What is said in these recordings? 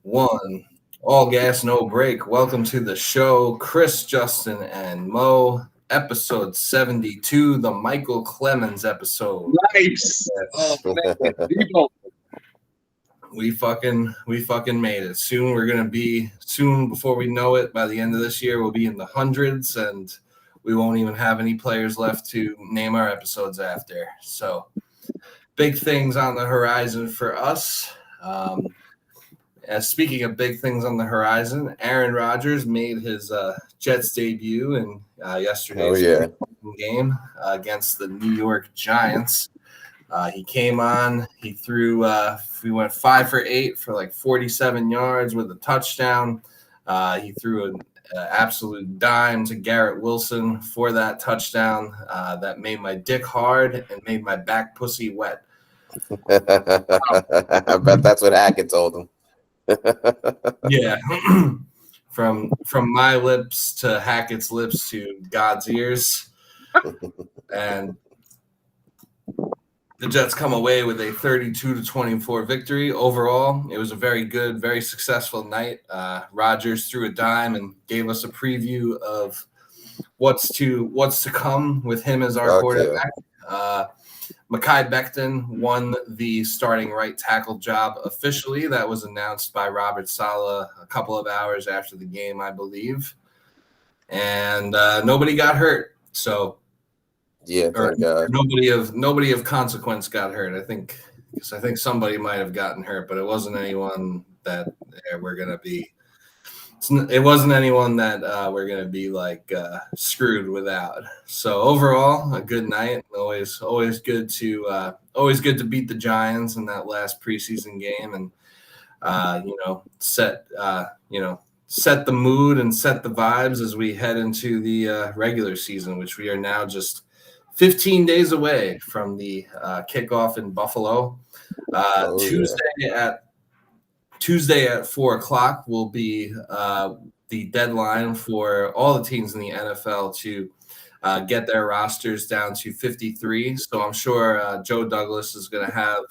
One. All gas, no break. Welcome to the show. Chris, Justin, and Mo. Episode 72, the Michael Clemens episode. Nice. Oh man, people. We fucking made it. Soon before we know it, by the end of this year, we'll be in the hundreds, and we won't even have any players left to name our episodes after. So, big things on the horizon for us. Speaking of big things on the horizon, Aaron Rodgers made his Jets debut in yesterday's game against the New York Giants. He came on. He threw. We went 5 for 8 for like 47 yards with a touchdown. He threw an absolute dime to Garrett Wilson for that touchdown. That made my dick hard and made my back pussy wet. I bet that's what Hackett told him. Yeah, from my lips to Hackett's lips to God's ears, and the Jets come away with a 32-24 victory. Overall, it was a very good, very successful night. Rodgers threw a dime and gave us a preview of what's to come with him as our quarterback. Mekhi Becton won the starting right tackle job officially. That was announced by Robert Saleh a couple of hours after the game, I believe. And nobody got hurt. So thank God. Nobody of consequence got hurt. I think somebody might have gotten hurt, but it wasn't anyone that we're gonna be. It wasn't anyone that we're gonna be like screwed without. So overall, a good night. Always good to beat the Giants in that last preseason game, and set the mood and set the vibes as we head into the regular season, which we are now just 15 days away from the kickoff in Buffalo. Tuesday at 4:00 will be the deadline for all the teams in the NFL to get their rosters down to 53. So I'm sure Joe Douglas is going to have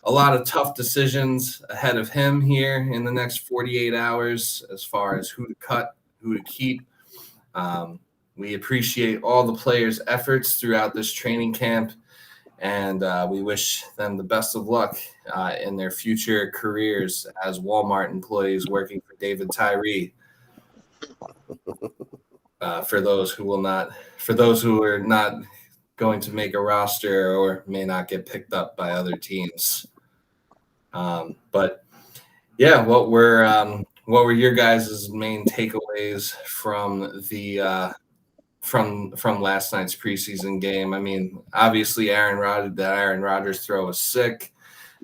a lot of tough decisions ahead of him here in the next 48 hours as far as who to cut, who to keep. We appreciate all the players' efforts throughout this training camp, and we wish them the best of luck in their future careers as Walmart employees working for David Tyree. For those who are not going to make a roster or may not get picked up by other teams. But yeah, what were your guys' main takeaways from the from last night's preseason game? I mean, obviously Aaron Rodgers throw was sick,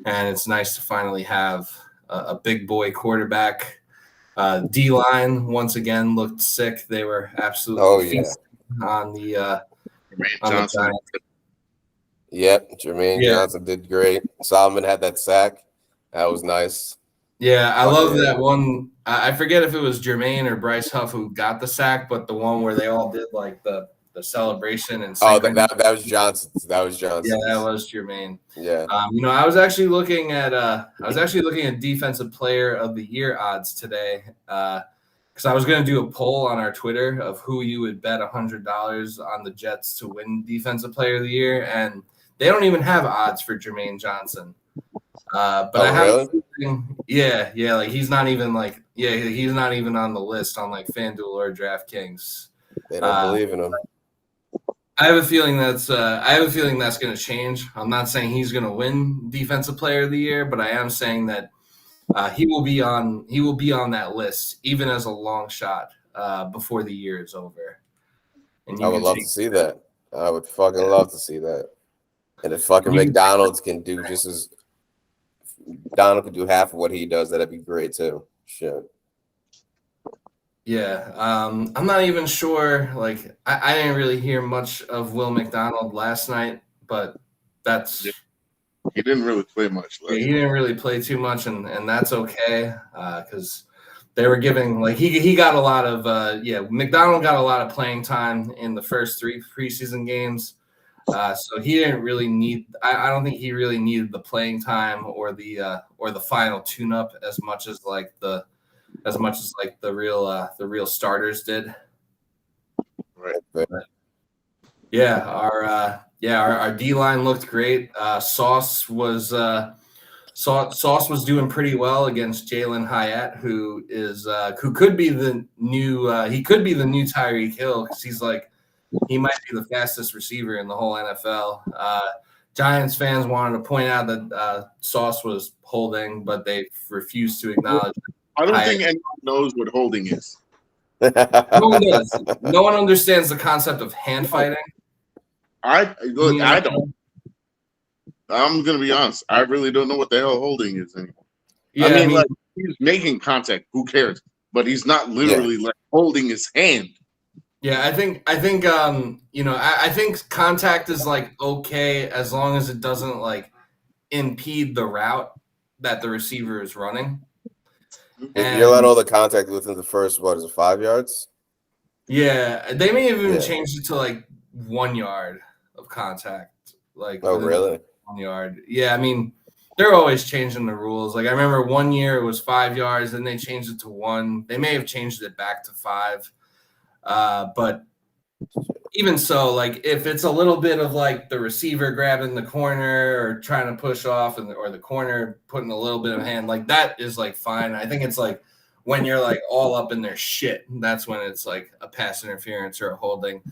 and it's nice to finally have a big boy quarterback. D-line once again looked sick. They were absolutely feasting on the Giants. Yep, Jermaine Johnson did great. Solomon had that sack. That was nice. Yeah, I love that one. I forget if it was Jermaine or Bryce Huff who got the sack, but the one where they all did like the celebration and that was Johnson. That was Johnson. Yeah, that was Jermaine. Yeah. I was actually looking at defensive player of the year odds today because I was going to do a poll on our Twitter of who you would bet $100 on the Jets to win defensive player of the year, and they don't even have odds for Jermaine Johnson. But I have a feeling, like he's not even on the list on like FanDuel or DraftKings. They don't believe in him. I have a feeling that's going to change. I'm not saying he's going to win Defensive Player of the Year, but I am saying that he will be on that list even as a long shot before the year is over. And I would love to see that. I would fucking love to see that. And if fucking McDonald's can do just as Donald could do half of what he does, that'd be great too. Shit. Yeah, I'm not even sure. Like, I didn't really hear much of Will McDonald last night, but he didn't really play much. He didn't really play too much, and that's okay because they were giving he got a lot of McDonald got a lot of playing time in the first 3 preseason games. So he didn't really need. I don't think he really needed the playing time or the final tune-up as much as the real starters did. Right. But, yeah, our D line looked great. Sauce was doing pretty well against Jalen Hyatt, who could be the new Tyreek Hill, because he might be the fastest receiver in the whole NFL. Giants fans wanted to point out that Sauce was holding, but they refused to acknowledge it. I don't think anyone knows what holding is. No one does. No one understands the concept of hand fighting. I don't. I'm gonna be honest. I really don't know what the hell holding is anymore. Yeah, I mean, he's making contact. Who cares? But he's not literally holding his hand. Yeah, I think I think contact is okay as long as it doesn't impede the route that the receiver is running. If you let all the contact within the first 5 yards? Yeah, they may have even changed it to 1 yard of contact. Oh, really? 1 yard. Yeah, I mean, they're always changing the rules. I remember 1 year it was 5 yards, then they changed it to 1. They may have changed it back to 5. But even so, if it's a little bit of the receiver grabbing the corner or trying to push off or the corner putting a little bit of hand, that is fine. I think it's when you're all up in their shit, that's when it's a pass interference or a holding.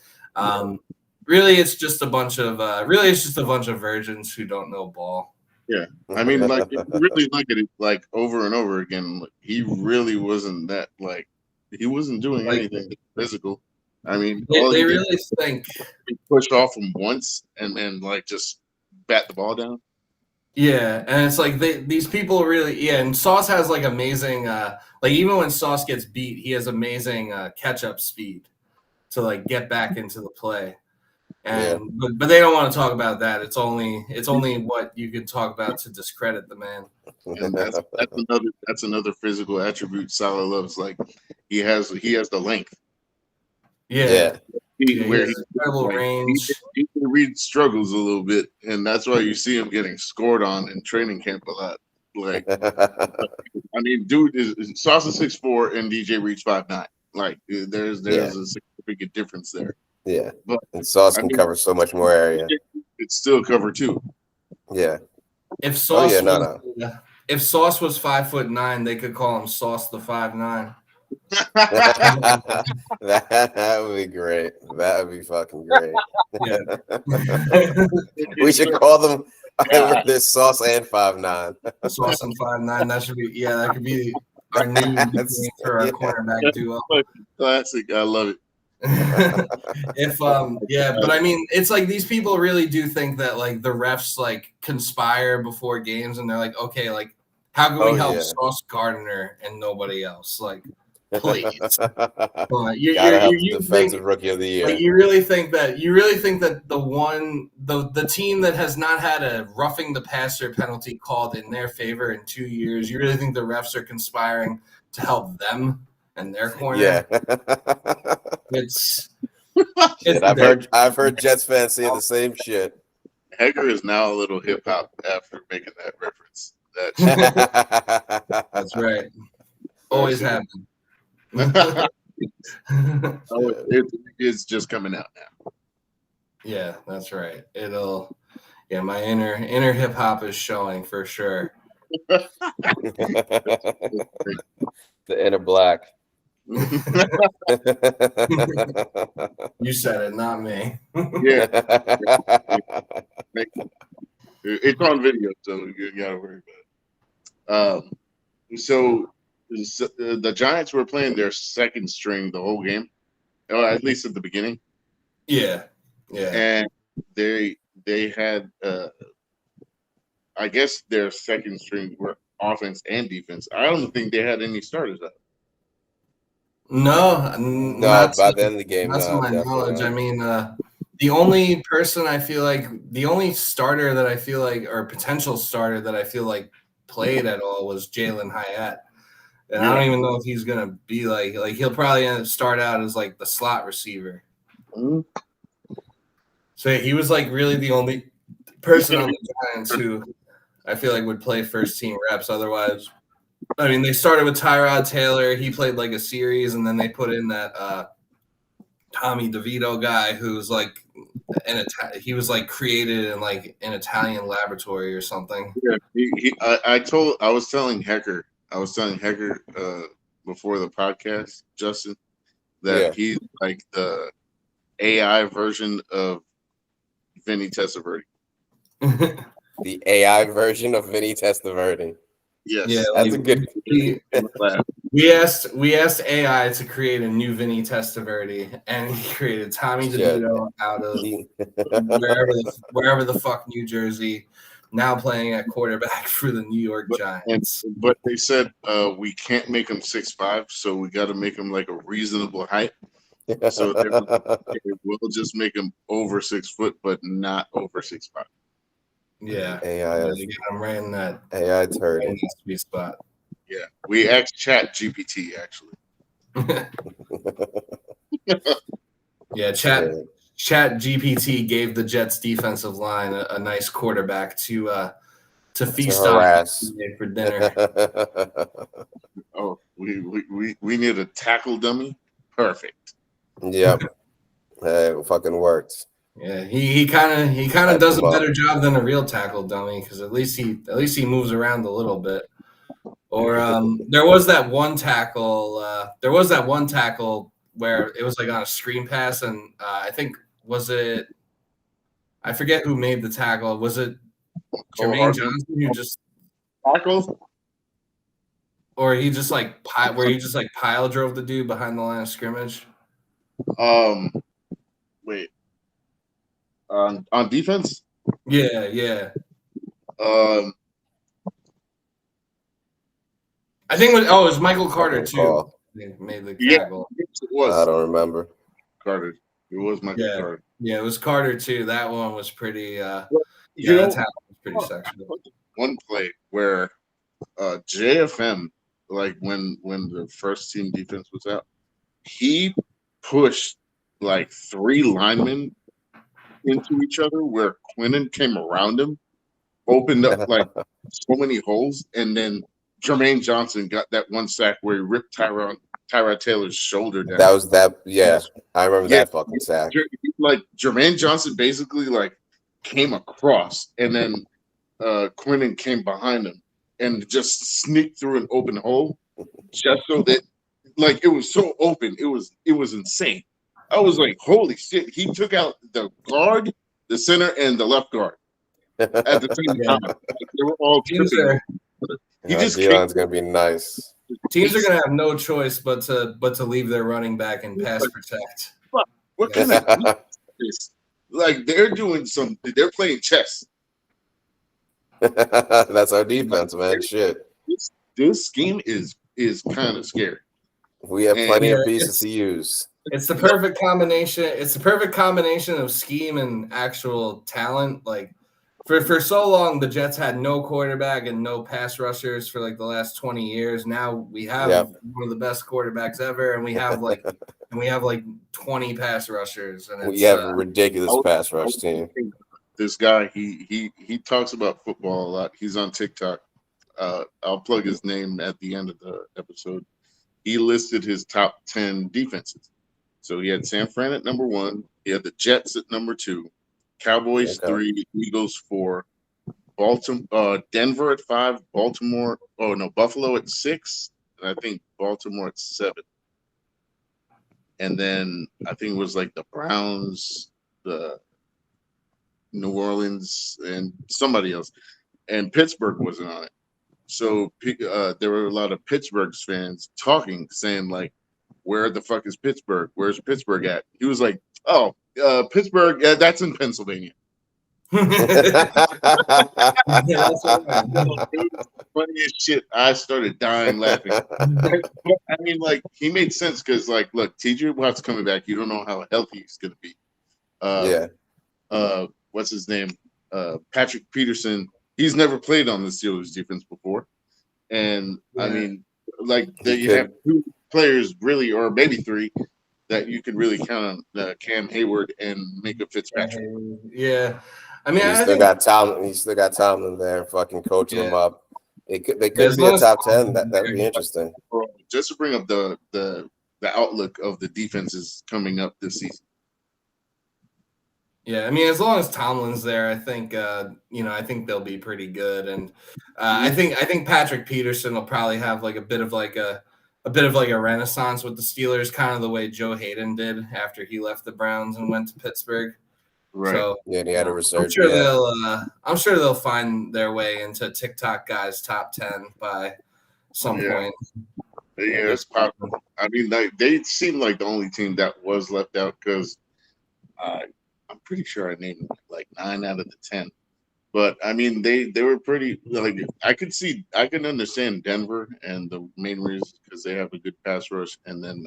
Really, it's just a bunch of virgins who don't know ball. Yeah, I mean, if you really look at it over and over again, he really wasn't that he wasn't doing anything physical. I mean, they really think he pushed off him once and just bat the ball down. Yeah, and it's these people really, and Sauce has amazing, even when Sauce gets beat, he has amazing catch up speed to get back into the play. And but they don't want to talk about that. It's only what you can talk about to discredit the man. And that's another physical attribute Salah loves. He has the length. Yeah. Where he's incredible range. He can read struggles a little bit, and that's why you see him getting scored on in training camp a lot. I mean, dude is Sauce is 6'4" and DJ Reed's 5'9". There's a significant difference there. Yeah, but and Sauce can cover so much more area. It's still cover too. Yeah. If Sauce if Sauce was 5'9", they could call him Sauce the 5'9". That would be great. That would be fucking great. Yeah. We should call them this Sauce and 5'9". Sauce and 5'9". That should be that could be our new nickname for our cornerback duo. Classic. I love it. But I mean, it's these people really do think that the refs conspire before games, and they're okay, how can we help Sauce Gardner and nobody else? Please, you defensive rookie of the year. You really think that the team that has not had a roughing the passer penalty called in their favor in 2 years, you really think the refs are conspiring to help them and their corner? Yeah. I've heard Jets fans say the same shit. Hager is now a little hip hop after making that reference. That's right. Always happened. It's just coming out now. Yeah, that's right. My inner hip hop is showing for sure. The inner black. You said it, not me. Yeah. It's on video, so you gotta worry about it. So the Giants were playing their second string the whole game, or at least at the beginning. Yeah. And they had, I guess, their second string were offense and defense. I don't think they had any starters up. No, by the end of the game. That's my knowledge. I mean, the only person I feel the only starter that I feel or potential starter that I feel played at all was Jalen Hyatt. And I don't even know if he's gonna be he'll probably start out as the slot receiver. Mm-hmm. So So he was like really the only person on the Giants who I feel like would play first team reps. Otherwise, I mean, they started with Tyrod Taylor. He played like a series, and then they put in that Tommy DeVito guy who's like he was like created in like an Italian laboratory or something. Yeah, I was telling Hecker before the podcast, Justin, that he's like the AI version of Vinny Testaverde. The AI version of Vinny Testaverde. Yes, yeah, that's a good. We asked AI to create a new Vinny Testaverde, and he created Tommy DeVito out of wherever the fuck New Jersey, now playing at quarterback for the New York Giants. But they said we can't make him 6'5", so we got to make him like a reasonable height. So we'll just make him over 6 foot, but not over 6'5". Yeah, AI. You got him right in that AI turd. right in that sweet spot. Yeah, we asked Chat GPT actually. Yeah, Chat GPT gave the Jets defensive line a nice quarterback to feast on for dinner. Oh, we need a tackle dummy. Perfect. Yep, it fucking works. Yeah, he kind of does a better job than a real tackle dummy because at least he moves around a little bit. Or there was that one tackle. Where it was like on a screen pass, and I think I forget who made the tackle. Was it Jermaine Johnson who just tackle, or he just like pile drove the dude behind the line of scrimmage? Wait. On defense? Yeah. I think it was Michael Carter too. Made the tackle. It was. I don't remember. Carter. It was Michael Carter. Yeah, it was Carter too. That one was pretty. That tackle was pretty sexual. One play where JFM, like when the first team defense was out, he pushed like 3 linemen into each other where Quinnen came around him, opened up like so many holes, and then Jermaine Johnson got that one sack where he ripped Tyrod Taylor's shoulder down. That was that. Yeah, I remember that fucking sack. Like Jermaine Johnson basically like came across, and then Quinnen came behind him and just sneaked through an open hole, just so that like it was so open. It was insane. I was like, holy shit! He took out the guard, the center, and the left guard at the same time. Like, they were all tripping. Dion's gonna be nice. Teams are gonna have no choice but to leave their running back and pass protect. What kind of this? Like they're playing chess. That's our defense, man. Shit. This scheme is kind of scary. We have plenty of pieces to use. It's the perfect combination. It's the perfect combination of scheme and actual talent. Like for so long, the Jets had no quarterback and no pass rushers for like the last 20 years. Now we have one of the best quarterbacks ever, and we have like 20 pass rushers. And we have a ridiculous pass rush team. This guy, he talks about football a lot. He's on TikTok. I'll plug his name at the end of the episode. He listed his top 10 defenses. So he had San Fran at number 1. He had the Jets at number 2, Cowboys 3, Eagles 4, Denver at 5, Buffalo at 6, and I think Baltimore at 7. And then I think it was like the Browns, the New Orleans, and somebody else. And Pittsburgh wasn't on it. So there were a lot of Pittsburgh fans talking, saying like, where the fuck is Pittsburgh? Where's Pittsburgh at? He was like, oh, Pittsburgh, that's in Pennsylvania. Funny as shit. I started dying laughing. I mean, like, he made sense because, like, look, TJ Watt's coming back. You don't know how healthy he's going to be. What's his name? Patrick Peterson. He's never played on the Steelers defense before. And, I mean, like, you have 2 players, really, or maybe 3, that you can really count on Cam Hayward and Minka Fitzpatrick. Yeah, I mean, He I still think got Tomlin. He still got Tomlin there, fucking coaching them up. They could as be long a as top 10. Tomlin's That would be there. interesting. Just to bring up the outlook of the defenses coming up this season. Yeah, I mean, as long as Tomlin's there, I think I think they'll be pretty good. And I think Patrick Peterson will probably have like a bit of a renaissance with the Steelers, kind of the way Joe Hayden did after he left the Browns and went to Pittsburgh. Right. So Yeah, he had a resurgence. I'm sure they'll find their way into TikTok guys top 10 by some point. Yeah, it's possible. I mean, they seem like the only team that was left out because I'm pretty sure I named like 9 out of the 10. But I mean, they were pretty like I can understand Denver, and the main reason because they have a good pass rush, and then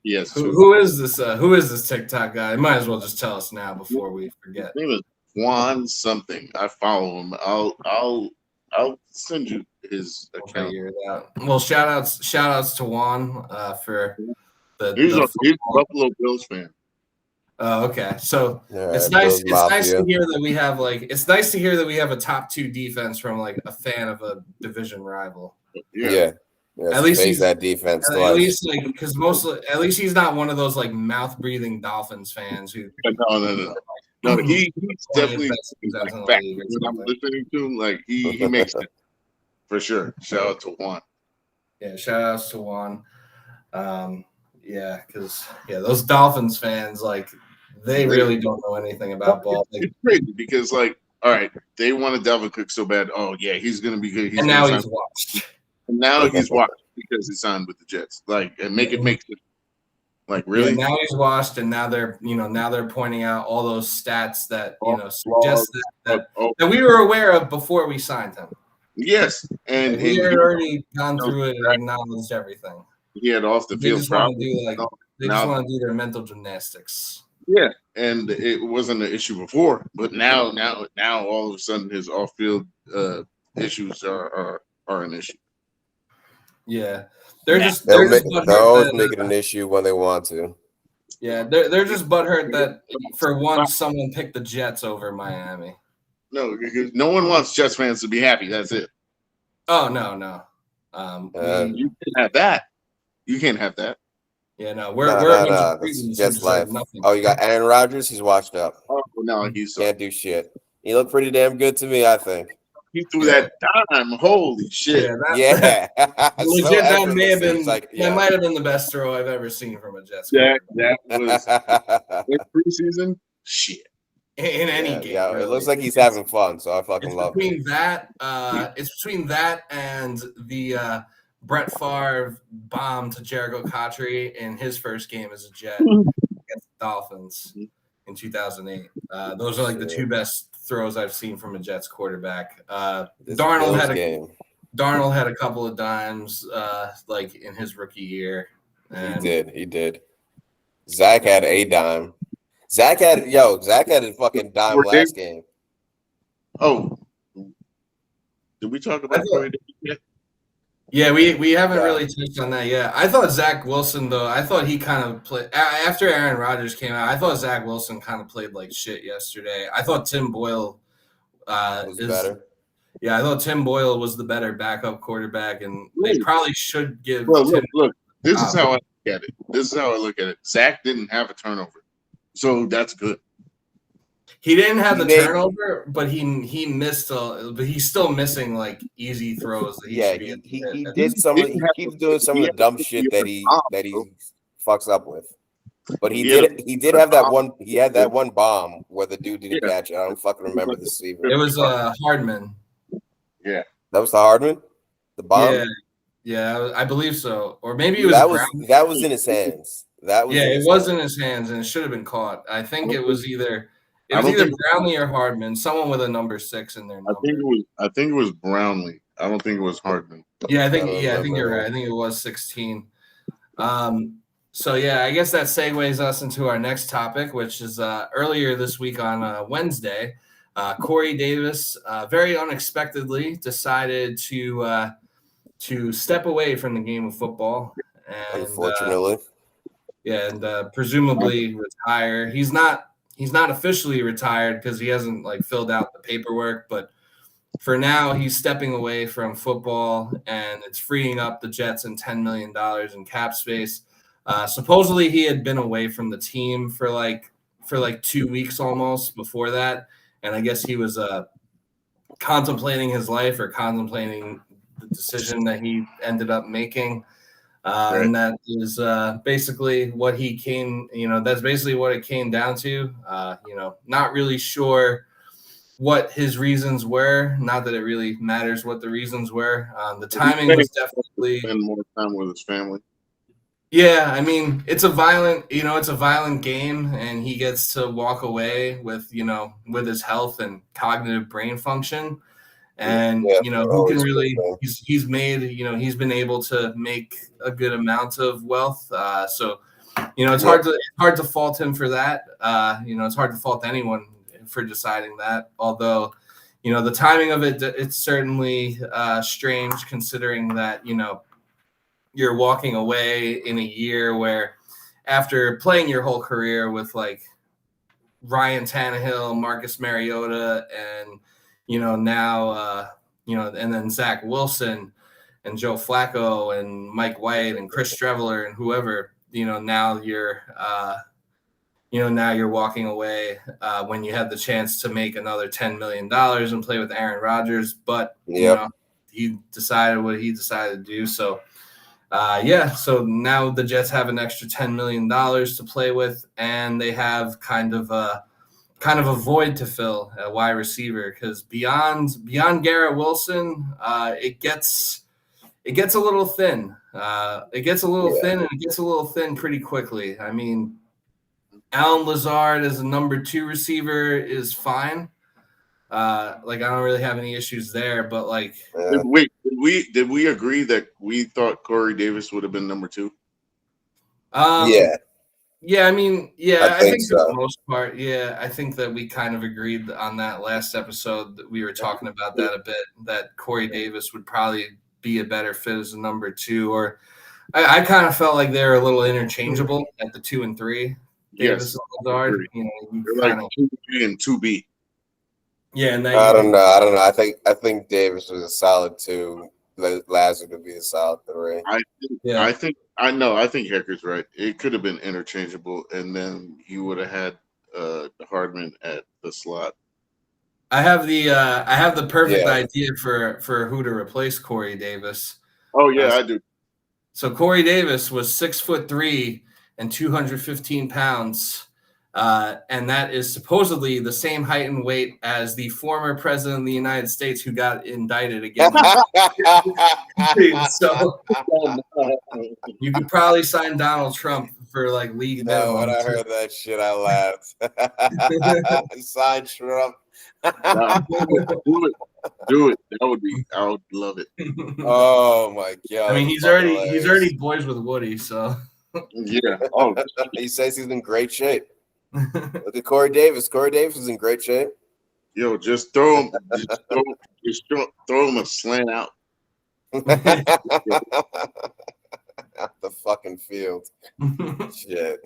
yes. Who is this? Who is this TikTok guy? Might as well just tell us now before we forget. His name is Juan something. I follow him. I'll send you his account. Well, shout outs to Juan for He's a Buffalo Bills fan. Oh, okay. So it's nice. It's nice to hear that we have it's nice to hear that we have a top 2 defense from like a fan of a division rival. Yeah. At least he's that defense. At least because at least he's not one of those like mouth breathing Dolphins fans who. No, he's definitely back when I'm listening to him. Like he makes it for sure. Shout out to Juan. Yeah, shout outs to Juan. Because those Dolphins fans they really don't know anything about ball. It's crazy because all right, they wanted Dalvin Cook so bad. Oh yeah, he's gonna be good. And now he's watched. And now he's watched because he signed with the Jets. And make it make sense. Really? Yeah, now he's washed, and now they're pointing out all those stats that suggest that we were aware of before we signed him. Yes, and we had already gone through it and acknowledged everything. He had off the field. They just want to do their mental gymnastics. Yeah, and it wasn't an issue before, but now all of a sudden his off-field issues are an issue. Yeah, they're always make it an issue when they want to. Yeah, they're just butthurt that for once someone picked the Jets over Miami. No, because no one wants Jets fans to be happy. That's it. Oh no. You can't have that. You can't have that. Yeah, no, we're Jets life. Oh, you got Aaron Rodgers. He's washed up. Oh no, he can't do shit. He looked pretty damn good to me, I think. He threw that dime. Holy shit! Yeah, legit. That may have been that might have been the best throw I've ever seen from a Jets. Yeah, that was preseason. Shit. In any game. Yeah, really. It looks like he's having fun, so I fucking love it. It's between that and the Brett Favre bomb to Jericho Cotchery in his first game as a Jet against the Dolphins in 2008. Those are the 2 best throws I've seen from a Jets quarterback. Darnold had a couple of dimes in his rookie year. He did. Zach had a dime. Zach had a fucking dime last game. Oh, did we talk about Corey Davis yet? Yeah, we haven't really touched on that yet. I thought Zach Wilson, though, I thought he kind of played – after Aaron Rodgers came out, I thought Zach Wilson kind of played like shit yesterday. I thought Tim Boyle was better. Yeah, I thought Tim Boyle was the better backup quarterback, and they probably should give Look, this is how I look at it. Zach didn't have a turnover, so that's good. He didn't have the turnover, but he missed but he's still missing easy throws. That he did some. He keeps doing some of the dumb shit that he fucks up with. But he did have that one. He had that one bomb where the dude didn't catch it. I don't fucking remember the receiver. It was Hardman. Yeah, that was the Hardman. The bomb. Yeah, I believe so. Or maybe it was that was in his hands. It was in his hands, and it should have been caught. I think it was either. It was either Brownlee or Hardman, someone with a number 6 in their number. I think it was Brownlee. I don't think it was Hardman. Yeah, I think you're right. I think it was 16. So I guess that segues us into our next topic, which is earlier this week on Wednesday, Corey Davis very unexpectedly decided to step away from the game of football. And, unfortunately. Yeah, and presumably retire. He's not officially retired because he hasn't like filled out the paperwork, but for now he's stepping away from football, and it's freeing up the Jets and $10 million in cap space. Supposedly he had been away from the team for like 2 weeks almost before that, and I guess he was contemplating his life or contemplating the decision that he ended up making. And that is basically what he came, that's basically what it came down to. Not really sure what his reasons were. Not that it really matters what the reasons were. The timing was definitely spend more time with his family. Yeah, I mean, it's a violent game, and he gets to walk away with his health and cognitive brain function. And who can really he's made he's been able to make a good amount of wealth, so it's hard to fault him for that. It's hard to fault anyone for deciding that, although the timing of it's certainly strange, considering that you're walking away in a year where, after playing your whole career with like Ryan Tannehill, Marcus Mariota, and now and then Zach Wilson and Joe Flacco and Mike White and Chris Streveler and whoever, now you're walking away when you had the chance to make another $10 million and play with Aaron Rodgers, but he decided what he decided to do. So so now the Jets have an extra $10 million to play with, and they have kind of a void to fill at wide receiver, because beyond Garrett Wilson, it gets a little thin. It gets a little thin, and it gets a little thin pretty quickly. I mean, Allen Lazard as a number 2 receiver is fine. I don't really have any issues there, but did we agree that we thought Corey Davis would have been number 2? Yeah, I mean, I think so. for the most part, I think that we kind of agreed on that last episode that we were talking about that a bit, that Corey Davis would probably be a better fit as a number 2, or I kind of felt like they're a little interchangeable at the 2 and 3. Davis and Lazard, they're like 2B and 2B. Yeah, and I don't know. I think Davis was a solid 2. Lazard would be a solid 3. I think Hecker's right. It could have been interchangeable, and then you would have had Hardman at the slot. I have the perfect idea for who to replace Corey Davis. Oh yeah, I do. So Corey Davis was 6'3" and 215 pounds. And that is supposedly the same height and weight as the former president of the United States who got indicted again. So you could probably sign Donald Trump for like league minimum. When I heard that shit, I laughed. Sign Trump. Do it. I would love it. Oh my god! I mean, he's already boys with Woody, so yeah. Oh, he says he's in great shape. Look at Corey Davis. Corey Davis is in great shape. Yo, just throw him a slant out. Out the fucking field. Shit.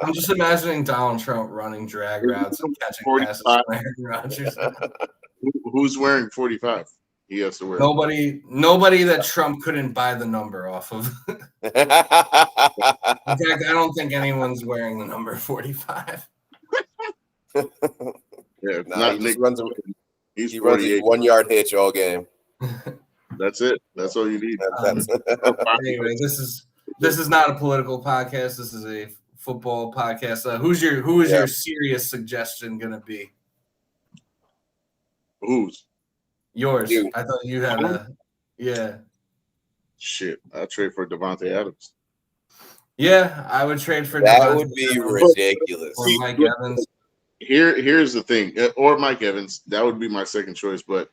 I'm just imagining Donald Trump running drag routes and catching passes from Aaron Rodgers. Who's wearing 45? He has to wear nobody that Trump couldn't buy the number off of. In fact, I don't think anyone's wearing the number 45. He runs a 1-yard hitch all game. That's it. That's all you need. Anyway, this is not a political podcast. This is a football podcast. Who is your serious suggestion going to be? Whose? Yours. I thought you had Shit, I'll trade for Devontae Adams. Yeah, I would trade for that. Devontae Would be ridiculous. Or Mike Evans. Here's the thing, or Mike Evans. That would be my second choice, but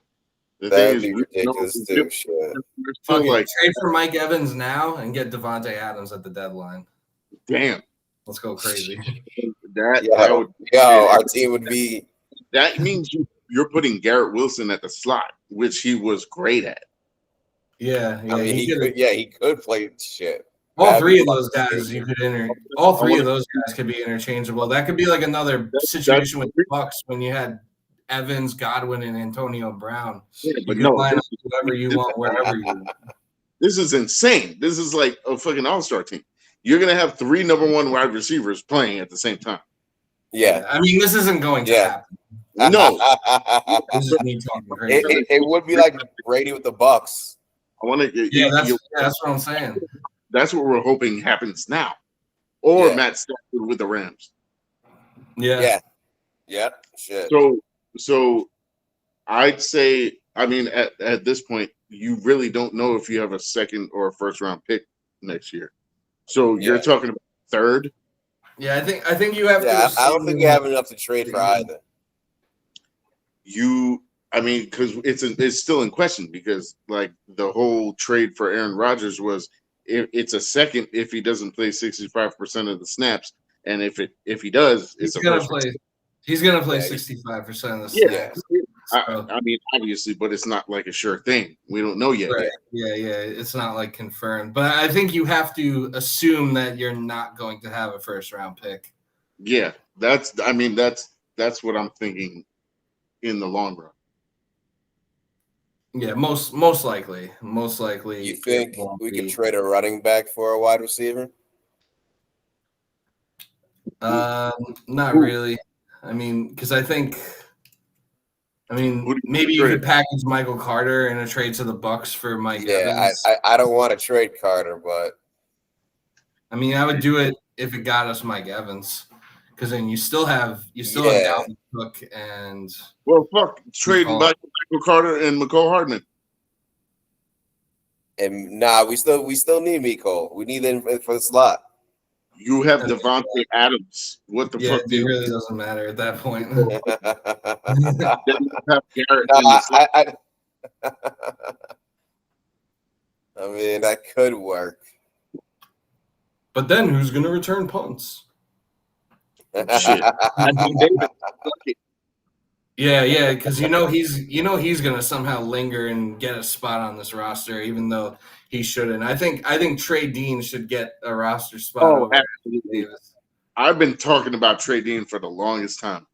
the thing is, ridiculous too. Trade for Mike Evans now and get Devontae Adams at the deadline. Damn, let's go crazy. Our team would be. That means you're putting Garrett Wilson at the slot, which he was great at. Yeah, he could play shit. All three of those guys you could all three of those guys could be interchangeable. That could be like another situation with the Bucks when you had Evans, Godwin, and Antonio Brown. Yeah, you but could line up whoever you want, wherever you want. This is insane. This is like a fucking all-star team. You're gonna have 3 number 1 wide receivers playing at the same time. Yeah, I mean, this isn't going to happen. No, This is me talking crazy. it would be like Brady with the Bucks. I want to. Yeah, that's what I'm saying. That's what we're hoping happens now, or Yeah. Matt Stafford with the Rams. Yeah. Shit. So I'd say, I mean, at this point, you really don't know if you have a second or a first round pick next year. So you're talking about third. Yeah, I think you have to. I don't think you have enough to trade for either. I mean, because it's still in question because like the whole trade for Aaron Rodgers was it's a second if he doesn't play 65% of the snaps, and if he does, it's He's gonna play 65% of the snaps. I mean, obviously, but it's not like a sure thing. We don't know yet. Right. Yeah. It's not like confirmed, but I think you have to assume that you're not going to have a first round pick. Yeah, that's what I'm thinking in the long run. Yeah, most likely. You think we could trade a running back for a wide receiver? Not really. I mean, because maybe you could package Michael Carter in a trade to the Bucks for Mike Evans. I don't want to trade Carter, but I mean, I would do it if it got us Mike Evans, because then you still have Dalvin Cook and trading Michael Carter and McCall Hardman. And we still need Mecole. We need him for the slot. You have Devontae Adams. What the fuck? It really doesn't matter at that point. I mean, that could work. But then who's going to return punts? Shit. Yeah, because he's going to somehow linger and get a spot on this roster, even though he shouldn't. I think Trey Dean should get a roster spot. Oh, absolutely. I've been talking about Trey Dean for the longest time,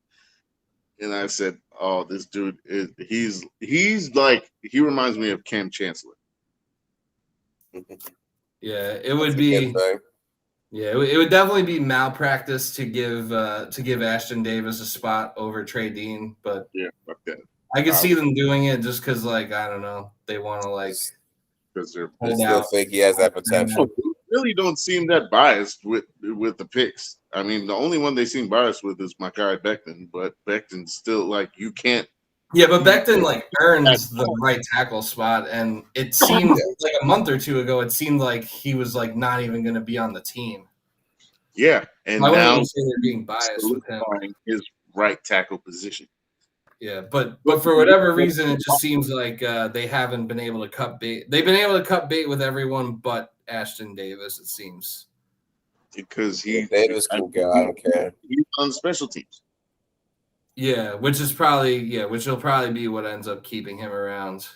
and I said, "Oh, this dude he's like he reminds me of Cam Chancellor." Yeah, it would be. Yeah, it would definitely be malpractice to give Ashton Davis a spot over Trey Dean, but I could see them doing it just because, like, I don't know, they want to because they still think he has that potential. They really don't seem that biased with the picks. I mean, the only one they seem biased with is my guy Becton, but Becton's still like you can't. Yeah, but Becton earns the right tackle spot, and it seemed like a month or two ago, it seemed like he was not even going to be on the team. Yeah, and I now wouldn't say they're being biased with him. His right tackle position. Yeah, but for whatever reason, it just seems like they haven't been able to cut bait. They've been able to cut bait with everyone but Ashton Davis, it seems. Because Davis can go. I don't care. He's on special teams. Yeah, which will probably be what ends up keeping him around.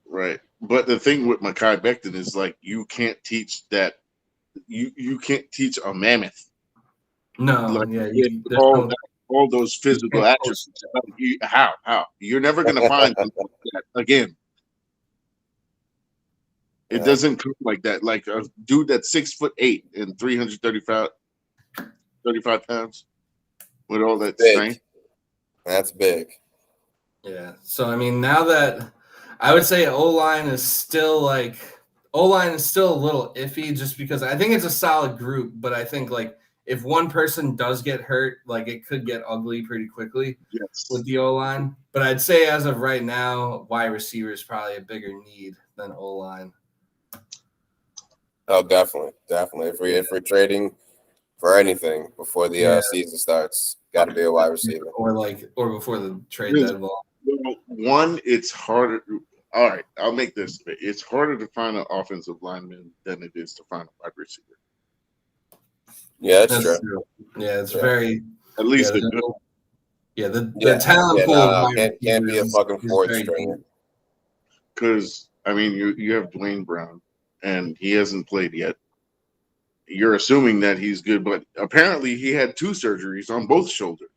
Right. But the thing with Mekhi Becton is you can't teach that. You can't teach a mammoth. No, all those physical attributes. How? You're never going to find that again. It doesn't come like that. Like a dude that's 6'8" and 335 pounds with all that strength. That's big. Yeah. So I mean, now that I would say O-line is still a little iffy, just because I think it's a solid group, but I think if one person does get hurt, it could get ugly pretty quickly with the O-line. But I'd say as of right now, wide receiver is probably a bigger need than O-line. Oh, definitely. If we're trading for anything before the season starts, got to be a wide receiver, or before the trade deadline. One, it's harder. All right, I'll make this. It's harder to find an offensive lineman than it is to find a wide receiver. Yeah, that's true. Yeah, it's very at least the talent pool can't be a fucking fourth stringer. Because I mean, you have Dwayne Brown, and he hasn't played yet. you're assuming that he's good, but apparently he had 2 surgeries on both shoulders.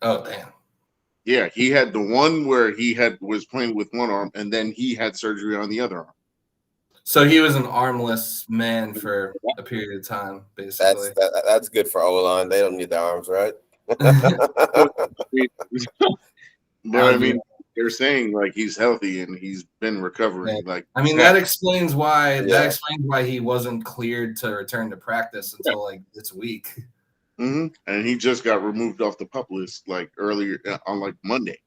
Oh damn. Yeah, he had the one where he was playing with one arm, and then he had surgery on the other arm. So he was an armless man for a period of time, basically. That's good for O-line. They don't need the arms, right? But I mean, they're saying like he's healthy and he's been recovering. Yeah. Like, I mean, that explains why he wasn't cleared to return to practice until like this week. And he just got removed off the PUP list like earlier on like Monday.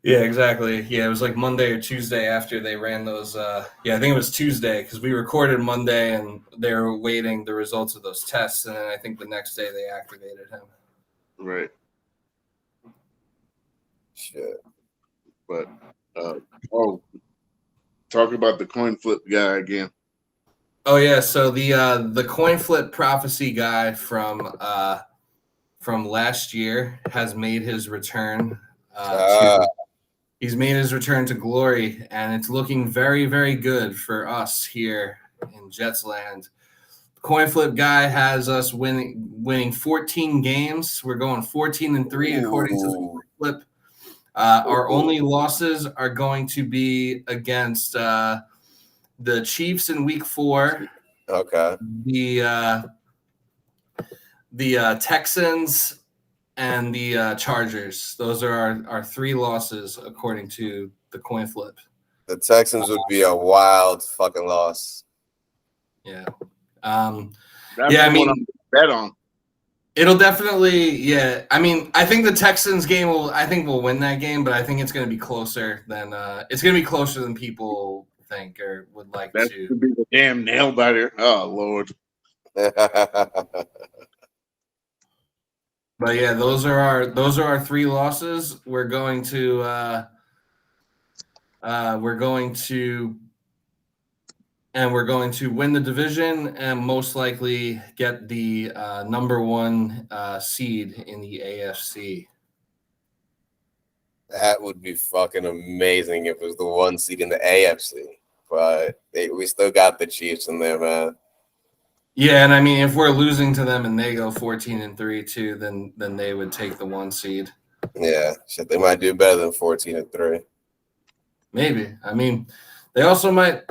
Yeah, exactly. Yeah, it was like Monday or Tuesday after they ran those. I think it was Tuesday because we recorded Monday and they were waiting the results of those tests, and then I think the next day they activated him. Right. Shit. But talk about the coin flip guy again. Oh yeah, so the coin flip prophecy guy from last year has made his return. He's made his return to glory, and it's looking very, very good for us here in Jetsland. Coin flip guy has us winning 14 games. We're going 14-3 according to the coin flip. Our only losses are going to be against the Chiefs in Week 4. Okay. The Texans and the Chargers. Those are our 3 losses according to the coin flip. The Texans would be a wild fucking loss. Yeah. That's the one I'm bet on. It'll definitely, yeah. I mean, I think the Texans game we'll win that game, but I think it's going to be closer than people think or would like That to. Could be the damn nail biter. Oh Lord. But yeah, those are our 3 losses. We're going to win the division and most likely get the number 1 seed in the AFC. That would be fucking amazing if it was the 1 seed in the AFC. But we still got the Chiefs in there, man. Yeah, and I mean, if we're losing to them and they go 14-3 too, then they would take the 1 seed. Yeah, shit, they might do better than 14-3. Maybe. I mean, they also might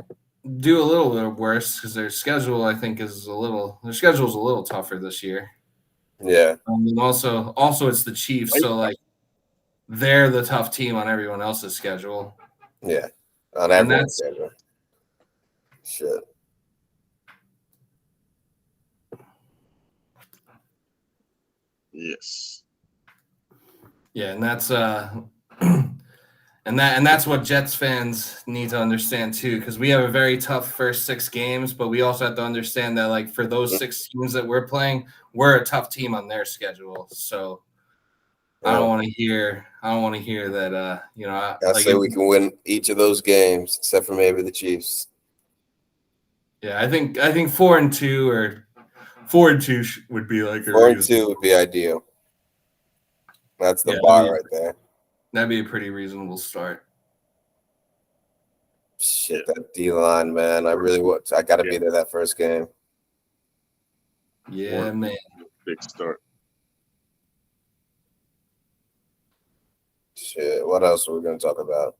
do a little bit worse because their schedule, I think, is a little tougher this year. Yeah. I mean, also it's the Chiefs, so like they're the tough team on everyone else's schedule. Yeah, on everyone's schedule. Shit. Yes. Yeah, and that's and that's what Jets fans need to understand too, because we have a very tough first 6 games, but we also have to understand that like for those 6 teams that we're playing, we're a tough team on their schedule. So I don't want to hear that I say we can win each of those games except for maybe the Chiefs. Yeah, I think 4-2 or 4-2 would be like 4-2 would be ideal. That's the bar right there. That'd be a pretty reasonable start. Shit, that D-line, man. I got to be there that first game. Yeah, man. Big start. Shit, what else are we going to talk about?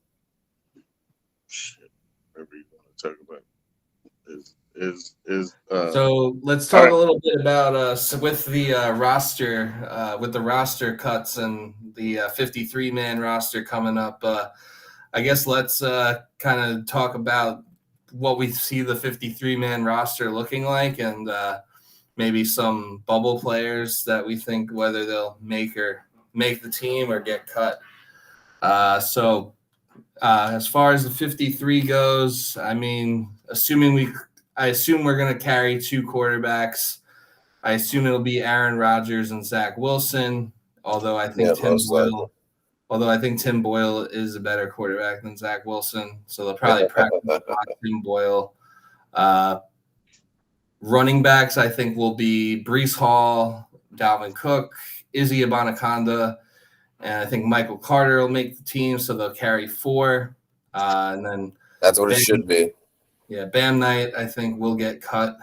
Shit, whatever you want to talk about is so let's talk a little bit about with the roster cuts and the 53-man roster coming up. I guess let's kind of talk about what we see the 53-man roster looking like, and maybe some bubble players that we think whether they'll make the team or get cut. So as far as the 53 goes, I mean, I assume we're going to carry 2 quarterbacks. I assume it'll be Aaron Rodgers and Zach Wilson, although I think Tim Boyle is a better quarterback than Zach Wilson, so they'll probably practice Tim Boyle. Running backs, I think, will be Breece Hall, Dalvin Cook, Izzy Abanikanda, and I think Michael Carter will make the team, so they'll carry 4. And then that's what it should be. Yeah, Bam Knight, I think, will get cut.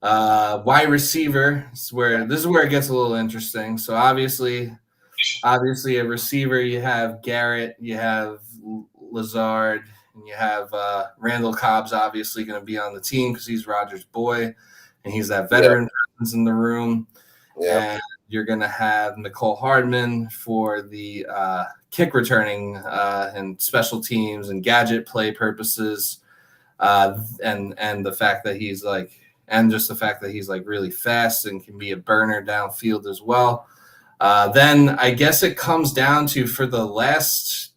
Wide receiver is where it gets a little interesting. So obviously a receiver, you have Garrett, you have Lazard, and you have Randall Cobb's obviously going to be on the team because he's Rodgers' boy, and he's that veteran presence in the room. Yeah. And you're going to have Nicole Hardman for the kick returning and special teams and gadget play purposes, and the fact that he's like, and just the fact that he's like really fast and can be a burner downfield as well. Then I guess it comes down to for the last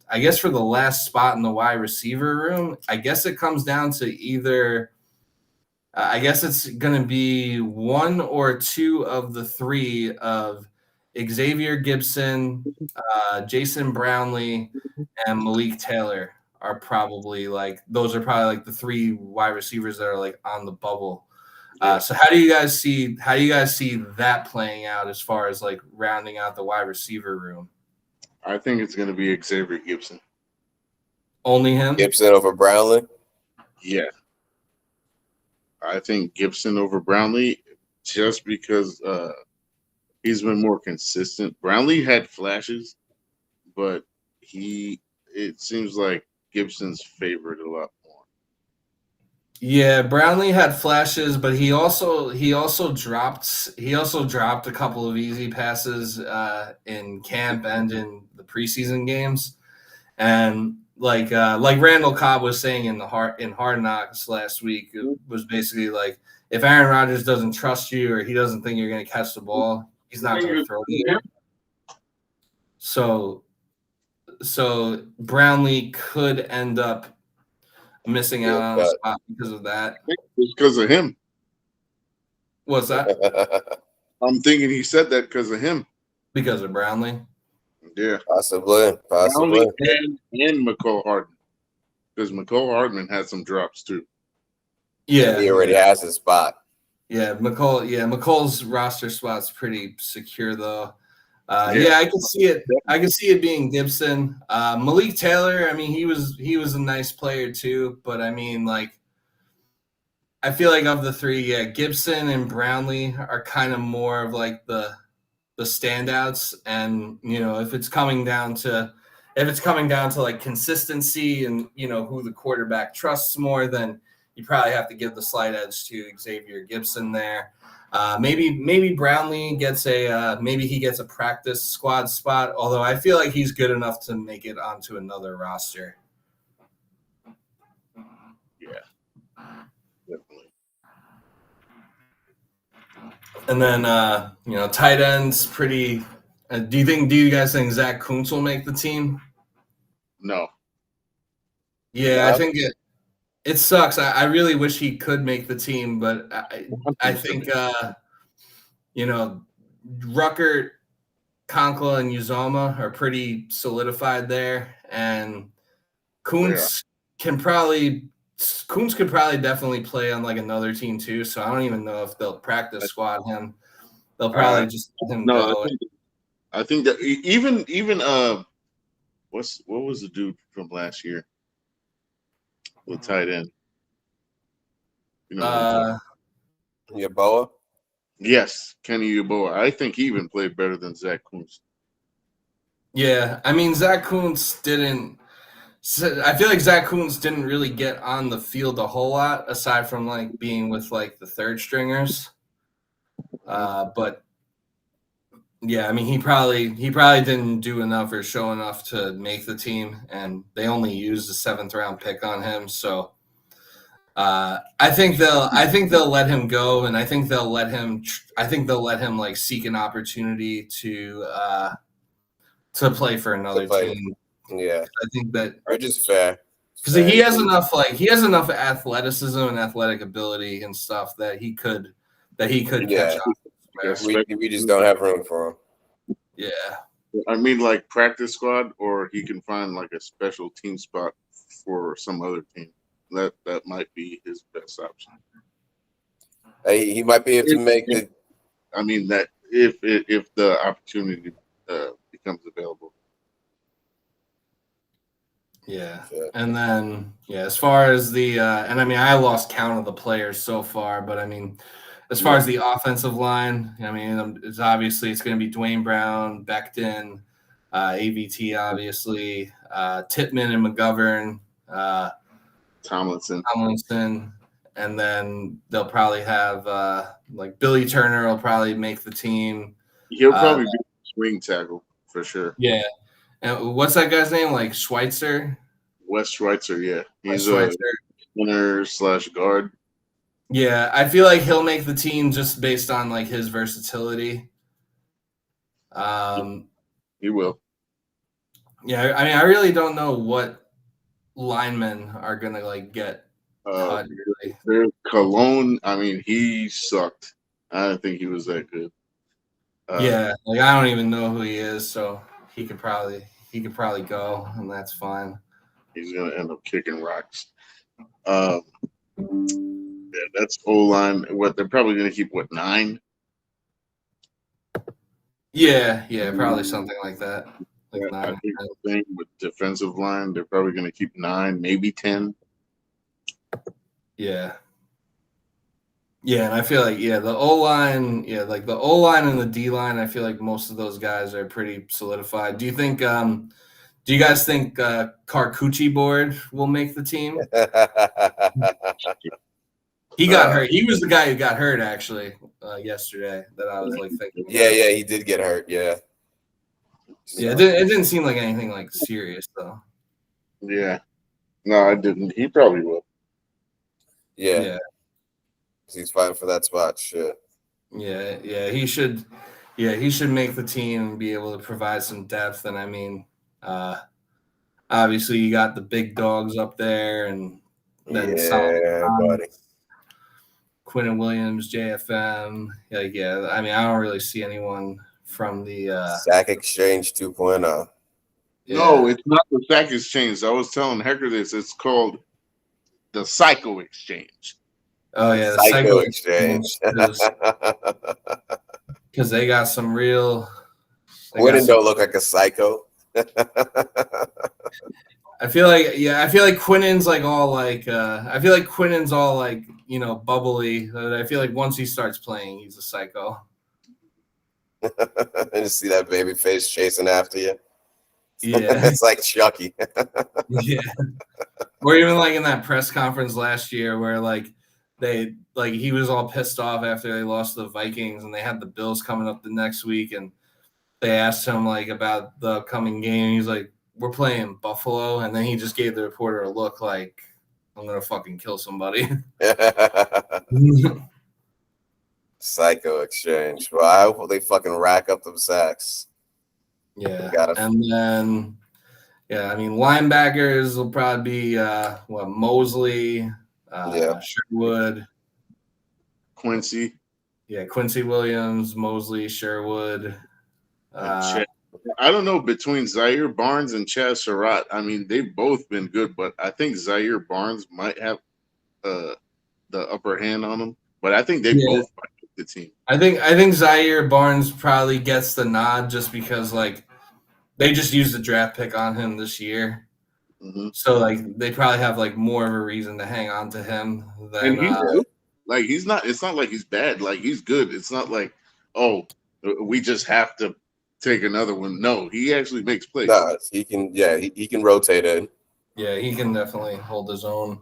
spot in the wide receiver room, I guess it comes down to either I guess it's going to be one or two of the three of Xavier Gibson, Jason Brownlee, and Malik Taylor are probably like the three wide receivers that are like on the bubble. So how do you guys see that playing out as far as like rounding out the wide receiver room? I think it's going to be Xavier Gibson. Only him? Gibson over Brownlee? Yeah. I think Gibson over Brownlee just because he's been more consistent. Brownlee had flashes, but it seems like Gibson's favored a lot more. Yeah, Brownlee had flashes, but he also dropped a couple of easy passes in camp and in the preseason games. And like Randall Cobb was saying in Hard Knocks last week, it was basically like, if Aaron Rodgers doesn't trust you or he doesn't think you're going to catch the ball, he's not going to throw it. So Brownlee could end up missing out on a spot because of that. It's because of him. What's that? I'm thinking he said that because of him. Because of Brownlee? Yeah. Possibly. Brownlee and McCole Hardman. Because McCole Hardman had some drops too. Yeah. He already has his spot. Yeah, McColl's roster spot's pretty secure though. I can see it. I can see it being Gibson. Malik Taylor, I mean, he was a nice player too, but I mean, like, I feel like of the three, Gibson and Brownlee are kind of more of like the standouts. And if it's coming down to like consistency and who the quarterback trusts more, then you probably have to give the slight edge to Xavier Gibson there. Maybe Brownlee gets a practice squad spot, although I feel like he's good enough to make it onto another roster. Yeah, definitely. And then tight ends pretty. Do you guys think Zach Kuntz will make the team? No. Yeah, I think it sucks. I really wish he could make the team, but I think Ruckert, Conkla, and Uzoma are pretty solidified there, and Kuntz could probably definitely play on like another team too. So I don't even know if they'll practice squad him. They'll probably just let him go. I think that even what was the dude from last year with tight end? Yeboah? Yes, Kenny Yeboah. I think he even played better than Zach Kuntz. Yeah, I mean, Zach Kuntz didn't. I feel like Zach Kuntz didn't really get on the field a whole lot, aside from like being with like the third stringers. But yeah, I mean, he probably didn't do enough or show enough to make the team, and they only used a 7th round pick on him. So I think they'll let him go, and I think they'll let him like seek an opportunity to play for another team. Yeah, I think that are just fair because he has enough athleticism and athletic ability and stuff that he could catch on. We just don't have room for him. Yeah, I mean, like practice squad, or he can find like a special team spot for some other team. That might be his best option. He might be able to make it. I mean, that if the opportunity becomes available. Yeah. And then as far as the and I mean, I lost count of the players so far, but I mean, as far as the offensive line, I mean, it's going to be Dwayne Brown, Becton, AVT, obviously, Tippmann and McGovern, Tomlinson, and then they'll probably have like Billy Turner will probably make the team. He'll probably be swing tackle for sure. Yeah. And what's that guy's name? Like Schweitzer? Wes Schweitzer, yeah. He's a center / guard. Yeah, I feel like he'll make the team just based on like his versatility. He will. Yeah, I mean, I really don't know what linemen are gonna like get cut. Really. There's Cologne. I mean, he sucked. I don't think he was that good. Yeah, like I don't even know who he is, so he could probably go, and that's fine. He's gonna end up kicking rocks. Yeah, that's O-line. What they're probably gonna keep 9? Yeah, probably something like that. Like 9. I think the thing with defensive line, they're probably gonna keep 9, maybe 10. Yeah. Yeah, and I feel like the O-line, like the O-line and the D-line, I feel like most of those guys are pretty solidified. Do you guys think Carcucci board will make the team? He got hurt. He was the guy who got hurt actually yesterday that I was like thinking. Yeah, he did get hurt. Yeah. Yeah, it didn't seem like anything like serious though. Yeah. No, I didn't. He probably will. Yeah. He's fighting for that spot. Shit. Yeah, he should. Yeah, he should make the team and be able to provide some depth. And I mean, obviously you got the big dogs up there, and then buddy. Quinton Williams, JFM. Yeah. I mean, I don't really see anyone from the Sack Exchange 2.0. Yeah. No, it's not the Sack Exchange. I was telling Hecker this. It's called the Psycho Exchange. Oh yeah, the Psycho Exchange. Because they got some real. Quinton don't look like a psycho. I feel like Quinton's like all like Quinton's all like bubbly. I feel like once he starts playing, he's a psycho. And just see that baby face chasing after you. Yeah, it's like Chucky. Yeah, or even like in that press conference last year where he was all pissed off after they lost to the Vikings and they had the Bills coming up the next week, and they asked him like about the upcoming game. He's like, "We're playing Buffalo," and then he just gave the reporter a look like, "I'm gonna fucking kill somebody." Psycho Exchange. Well, I hope they fucking rack up them sacks. Yeah, and then I mean linebackers will probably be Mosley, Sherwood, Quincy. Yeah, Quincy Williams, Mosley, Sherwood. I don't know, between Zaire Barnes and Chaz Surratt. I mean, they've both been good, but I think Zaire Barnes might have the upper hand on them. But I think they both might make the team. I think Zaire Barnes probably gets the nod just because like they just used the draft pick on him this year. Mm-hmm. So like they probably have like more of a reason to hang on to him than and he's good. Like he's not. It's not like he's bad. Like he's good. It's not like we just have to take another one. No, he actually makes plays. No, he can. Yeah, he can rotate in. Yeah, he can definitely hold his own.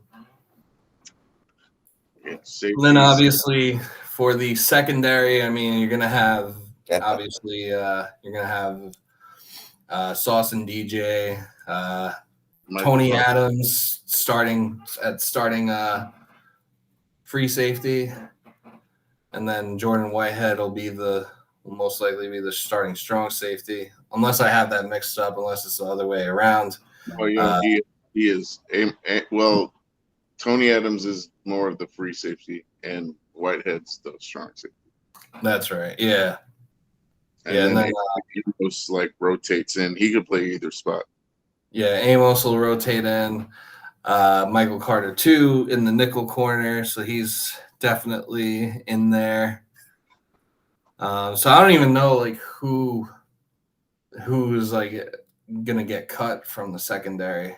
Yeah, then obviously for the secondary, I mean, you're gonna have obviously you're gonna have Sauce and DJ, Tony Adams starting free safety, and then Jordan Whitehead will most likely be the starting strong safety, unless I have that mixed up, unless it's the other way around. Oh yeah, he is. Well, Tony Adams is more of the free safety, and Whitehead's the strong safety. That's right. Yeah. And then Amos like rotates in. He could play either spot. Yeah, Amos will rotate in. Michael Carter too in the nickel corner, so he's definitely in there. So I don't even know like who's like gonna get cut from the secondary,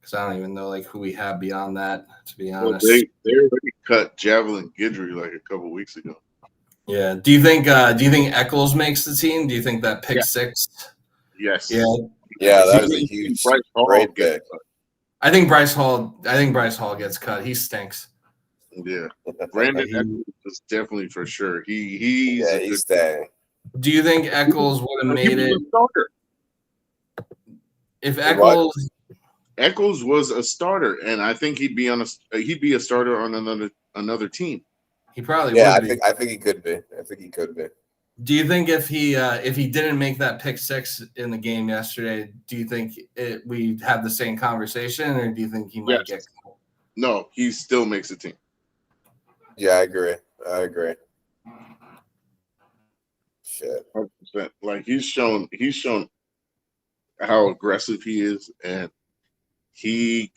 because I don't even know like who we have beyond that. To be Well, honest, they already cut Javelin Guidry like a couple weeks ago. yeah. Do you think Eccles makes the team? Do you think that pick six? Yes. Yeah. Yeah, that was a huge, great pick. I think Bryce Hall gets cut. He stinks. Yeah, Brandon Eccles is definitely for sure. He's staying. Do you think Eccles would have made it? If Eccles was a starter, and I think he'd be a starter on another team. He probably would be. I think he could be. I think he could be. Do you think if he didn't make that pick six in the game yesterday, do you think we have the same conversation, or do you think he might get cut? No, he still makes the team. Yeah, I agree. Shit. 100%. Like he's shown how aggressive he is, and he's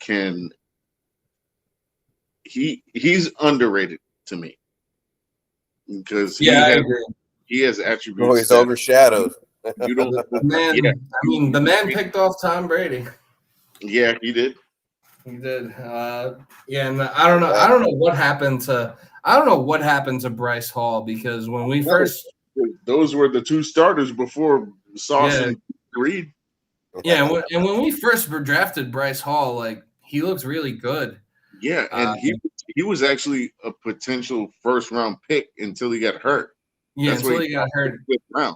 underrated to me because he has attributes. Oh, he's overshadowed. You don't. The man picked off Tom Brady. Yeah, he did. He did. And I don't know what happened to Bryce Hall, because when we first, those were the two starters before Sauce and Reed. Yeah, and when we first drafted Bryce Hall, like he looked really good. Yeah, and he was actually a potential first round pick until he got hurt. Yeah, until he got hurt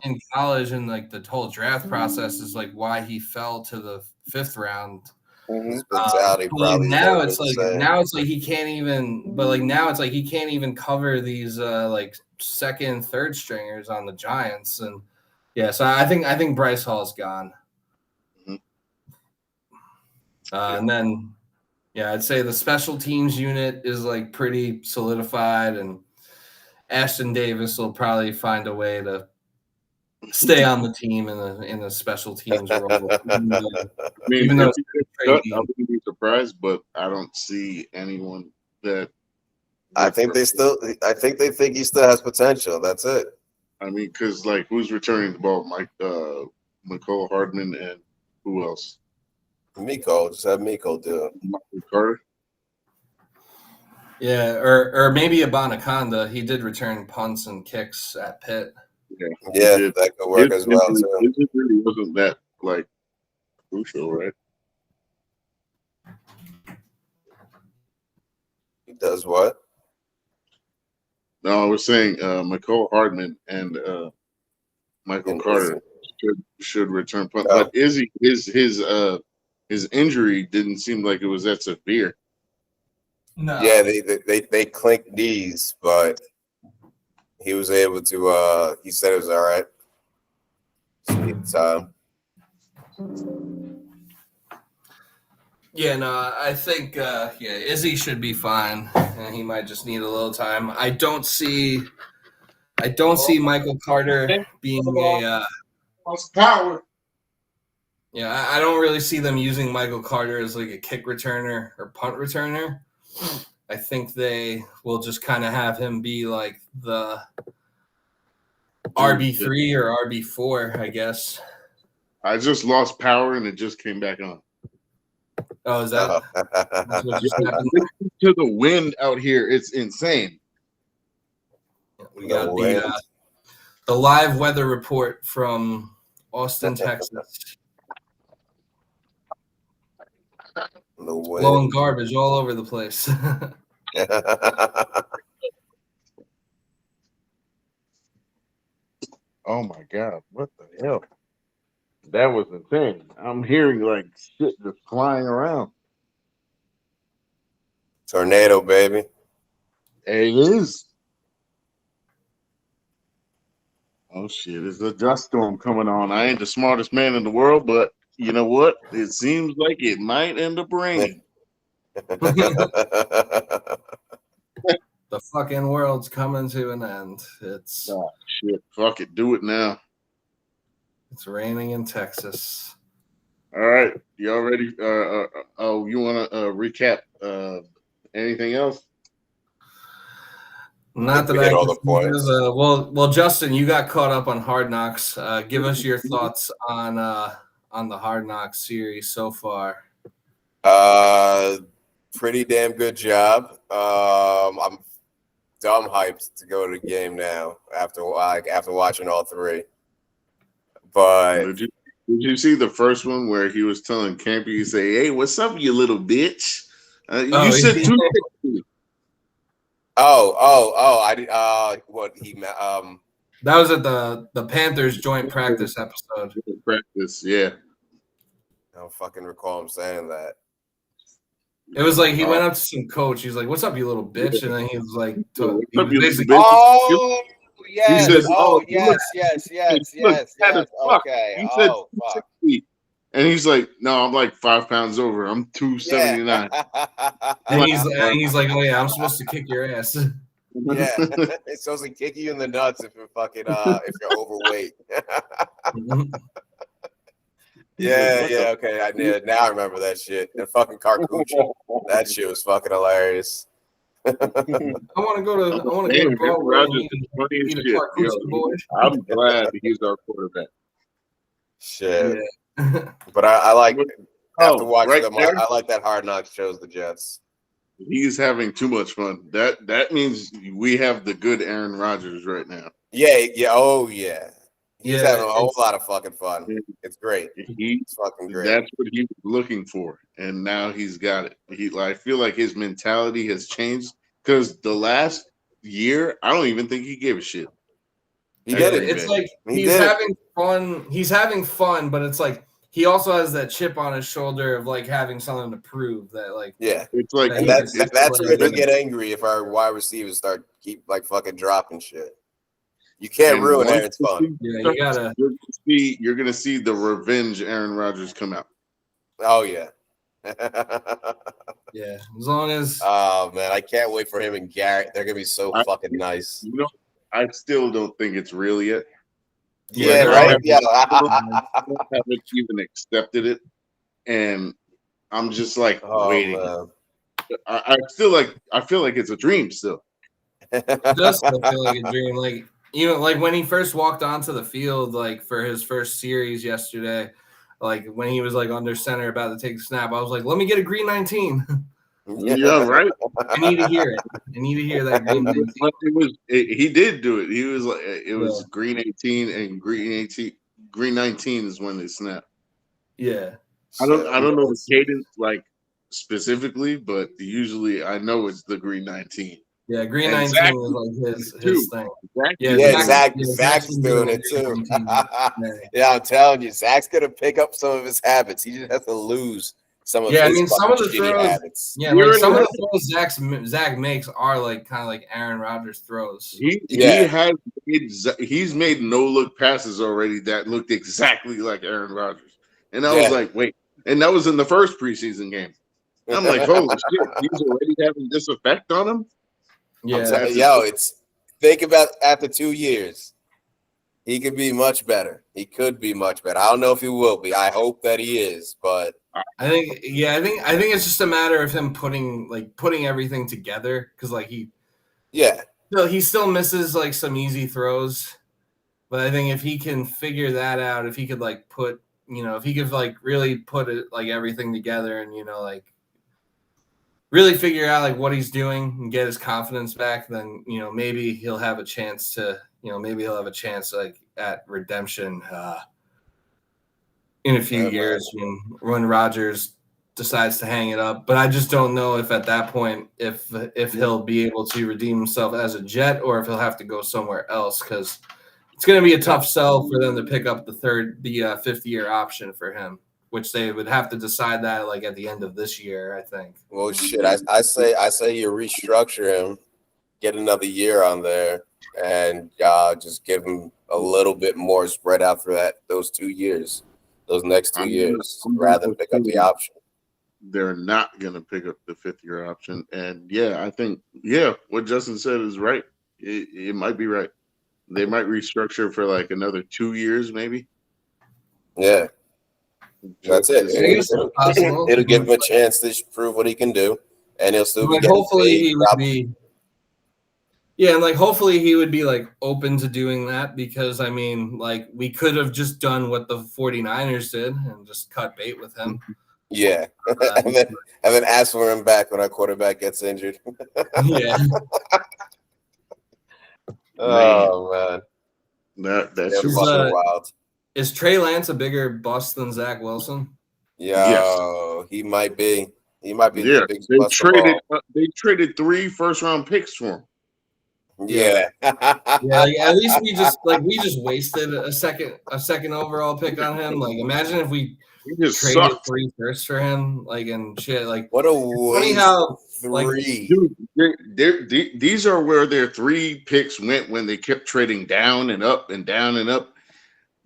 in college, and like the whole draft process is like why he fell to the 5th round. Now it's like he can't even. But like now it's like he can't even cover these like 2nd, 3rd stringers on the Giants, and so I think Bryce Hall's gone. And then, I'd say the special teams unit is like pretty solidified, and Ashton Davis will probably find a way to stay on the team in the special teams role. Even though I wouldn't be surprised, but I don't see anyone that. I think they think he still has potential. That's it. I mean, because like who's returning the ball? Mecole Hardman, and who else? Miko, just have Miko do it. Michael Carter. Yeah, or maybe Abanaconda. He did return punts and kicks at Pitt. Yeah, that could work as well too. It really wasn't that like crucial, right? He does what? No, I was saying Mecole Hardman and Michael Carter should return punt. But Izzy, his injury didn't seem like it was that severe. No. Yeah, they clinked knees, but he was able to. He said it was all right. Time. Yeah, no, I think Izzy should be fine, and he might just need a little time. I don't see Michael Carter being a power. Yeah, I don't really see them using Michael Carter as like a kick returner or punt returner. I think they will just kind of have him be like the RB3 or RB4, I guess. I just lost power and it just came back on. Oh, is that what just happened? To the wind out here, it's insane. We got the live weather report from Austin, Texas. Blowing garbage all over the place. Oh my God, what the hell? That was insane. I'm hearing like shit just flying around. Tornado, baby. It is. Oh shit, it's a dust storm coming on. I ain't the smartest man in the world, but you know what? It seems like it might end up raining. The fucking world's coming to an end. It's shit. Fuck it. Do it now. It's raining in Texas. All right. Y'all ready? You want to recap anything else? Not that I can all the points. Well, Justin, you got caught up on Hard Knocks. Give us your thoughts on the Hard Knocks series so far. Pretty damn good job. I'm dumb hyped to go to the game now after watching all three. But did you see the first one where he was telling Campy, you say, "Hey, what's up, you little bitch?" You said yeah. 260. I did. What he That was at the Panthers joint practice episode. Practice, yeah. I don't fucking recall him saying that. It was like he went up to some coach. He's like, "What's up, you little bitch?" And then he was like, What's up, you basically, little bitch? Oh yes. He says, Yes. Okay. He said Oh fuck. 260. And he's like, "No, I'm like 5 pounds over. I'm 279." and he's like, "Oh yeah, I'm supposed to kick your ass." Yeah, it's supposed to kick you in the nuts if you're fucking if you're overweight. Yeah, okay. I did. Now I remember that shit. And fucking Carcucci. That shit was fucking hilarious. I want to go to Broadway and eat a Carcucci boy. I'm glad he's our quarterback. Shit. Yeah. But I like after watching right them, there. I like that Hard Knocks chose the Jets. He's having too much fun. That means we have the good Aaron Rodgers right now. Yeah. Oh yeah. He's Yeah, having a whole lot of fucking fun. It's great. It's fucking great. That's what he was looking for, and now he's got it. I feel like his mentality has changed because the last year, I don't even think he gave a shit. He did it. It's like he's having fun. He's having fun, but it's like he also has that chip on his shoulder of like having something to prove that, like, yeah. It's like that's where he'll get angry if our wide receivers keep like fucking dropping shit. You can't ruin Aaron's fun. Yeah, you gotta. You're gonna see the revenge Aaron Rodgers come out. Oh yeah. Yeah, as long as. Oh man, I can't wait for him and Garrett. They're gonna be so fucking nice. You know, I still don't think it's real yet. Yeah, right. Yeah, I haven't even accepted it, and I'm just like waiting. Man. I feel like it's a dream still. It does still feel like a dream. Like, you know, like when he first walked onto the field, like for his first series yesterday, like when he was like under center about to take the snap, I was like, let me get a green 19. Yeah, right. I need to hear it. I need to hear that green 19. He did do it. He was like, it was green 18 and green 19 is when they snap. Yeah. I don't know the cadence like specifically, but usually I know it's the green 19. Yeah, green 19 is like his thing. Zach's doing it too. Yeah, I'm telling you, Zach's gonna pick up some of his habits. He just has to lose some of his some of the throws. Habits. Yeah, like some of the throws Zach makes are like kind of like Aaron Rodgers throws. He's made no look passes already that looked exactly like Aaron Rodgers, and I was like, wait, and that was in the first preseason game. I'm like, holy shit, he's already having this effect on him. Yeah, think about after 2 years, he could be much better. He could be much better. I don't know if he will be. I hope that he is, but I think it's just a matter of him putting everything together because like he still misses like some easy throws, but I think if he can figure that out, if he could like if he could like really put it like everything together and like really figure out like what he's doing and get his confidence back, then maybe he'll have a chance to like at redemption in a few years when Rodgers decides to hang it up. But I just don't know if at that point if he'll be able to redeem himself as a Jet or if he'll have to go somewhere else because it's going to be a tough sell for them to pick up the fifth-year option for him, which they would have to decide that like at the end of this year, I think. Well, shit, I say you restructure him, get another year on there, and just give him a little bit more spread out for those 2 years, those next 2 years, rather than pick up the option. They're not going to pick up the fifth-year option, and I think what Justin said is right. It might be right. They might restructure for like another 2 years, maybe. Yeah. That's it. It'll give him a chance to prove what he can do, and he'll still be hopefully he would be. Yeah, and like hopefully he would be like open to doing that because I mean, like we could have just done what the 49ers did and just cut bait with him. Yeah, and then ask for him back when our quarterback gets injured. Yeah. Oh man, That's fucking wild. Is Trey Lance a bigger bust than Zach Wilson? Yes. He might be. He might be Yeah, the biggest bust of all. they traded 3 first-round picks for him. Yeah. Yeah, like at least we just wasted a second overall pick on him. Like imagine if we He just traded sucked. 3 firsts for him, like and shit. Like What a funny waste. how Dude, these are where their 3 picks went when they kept trading down and up and down and up.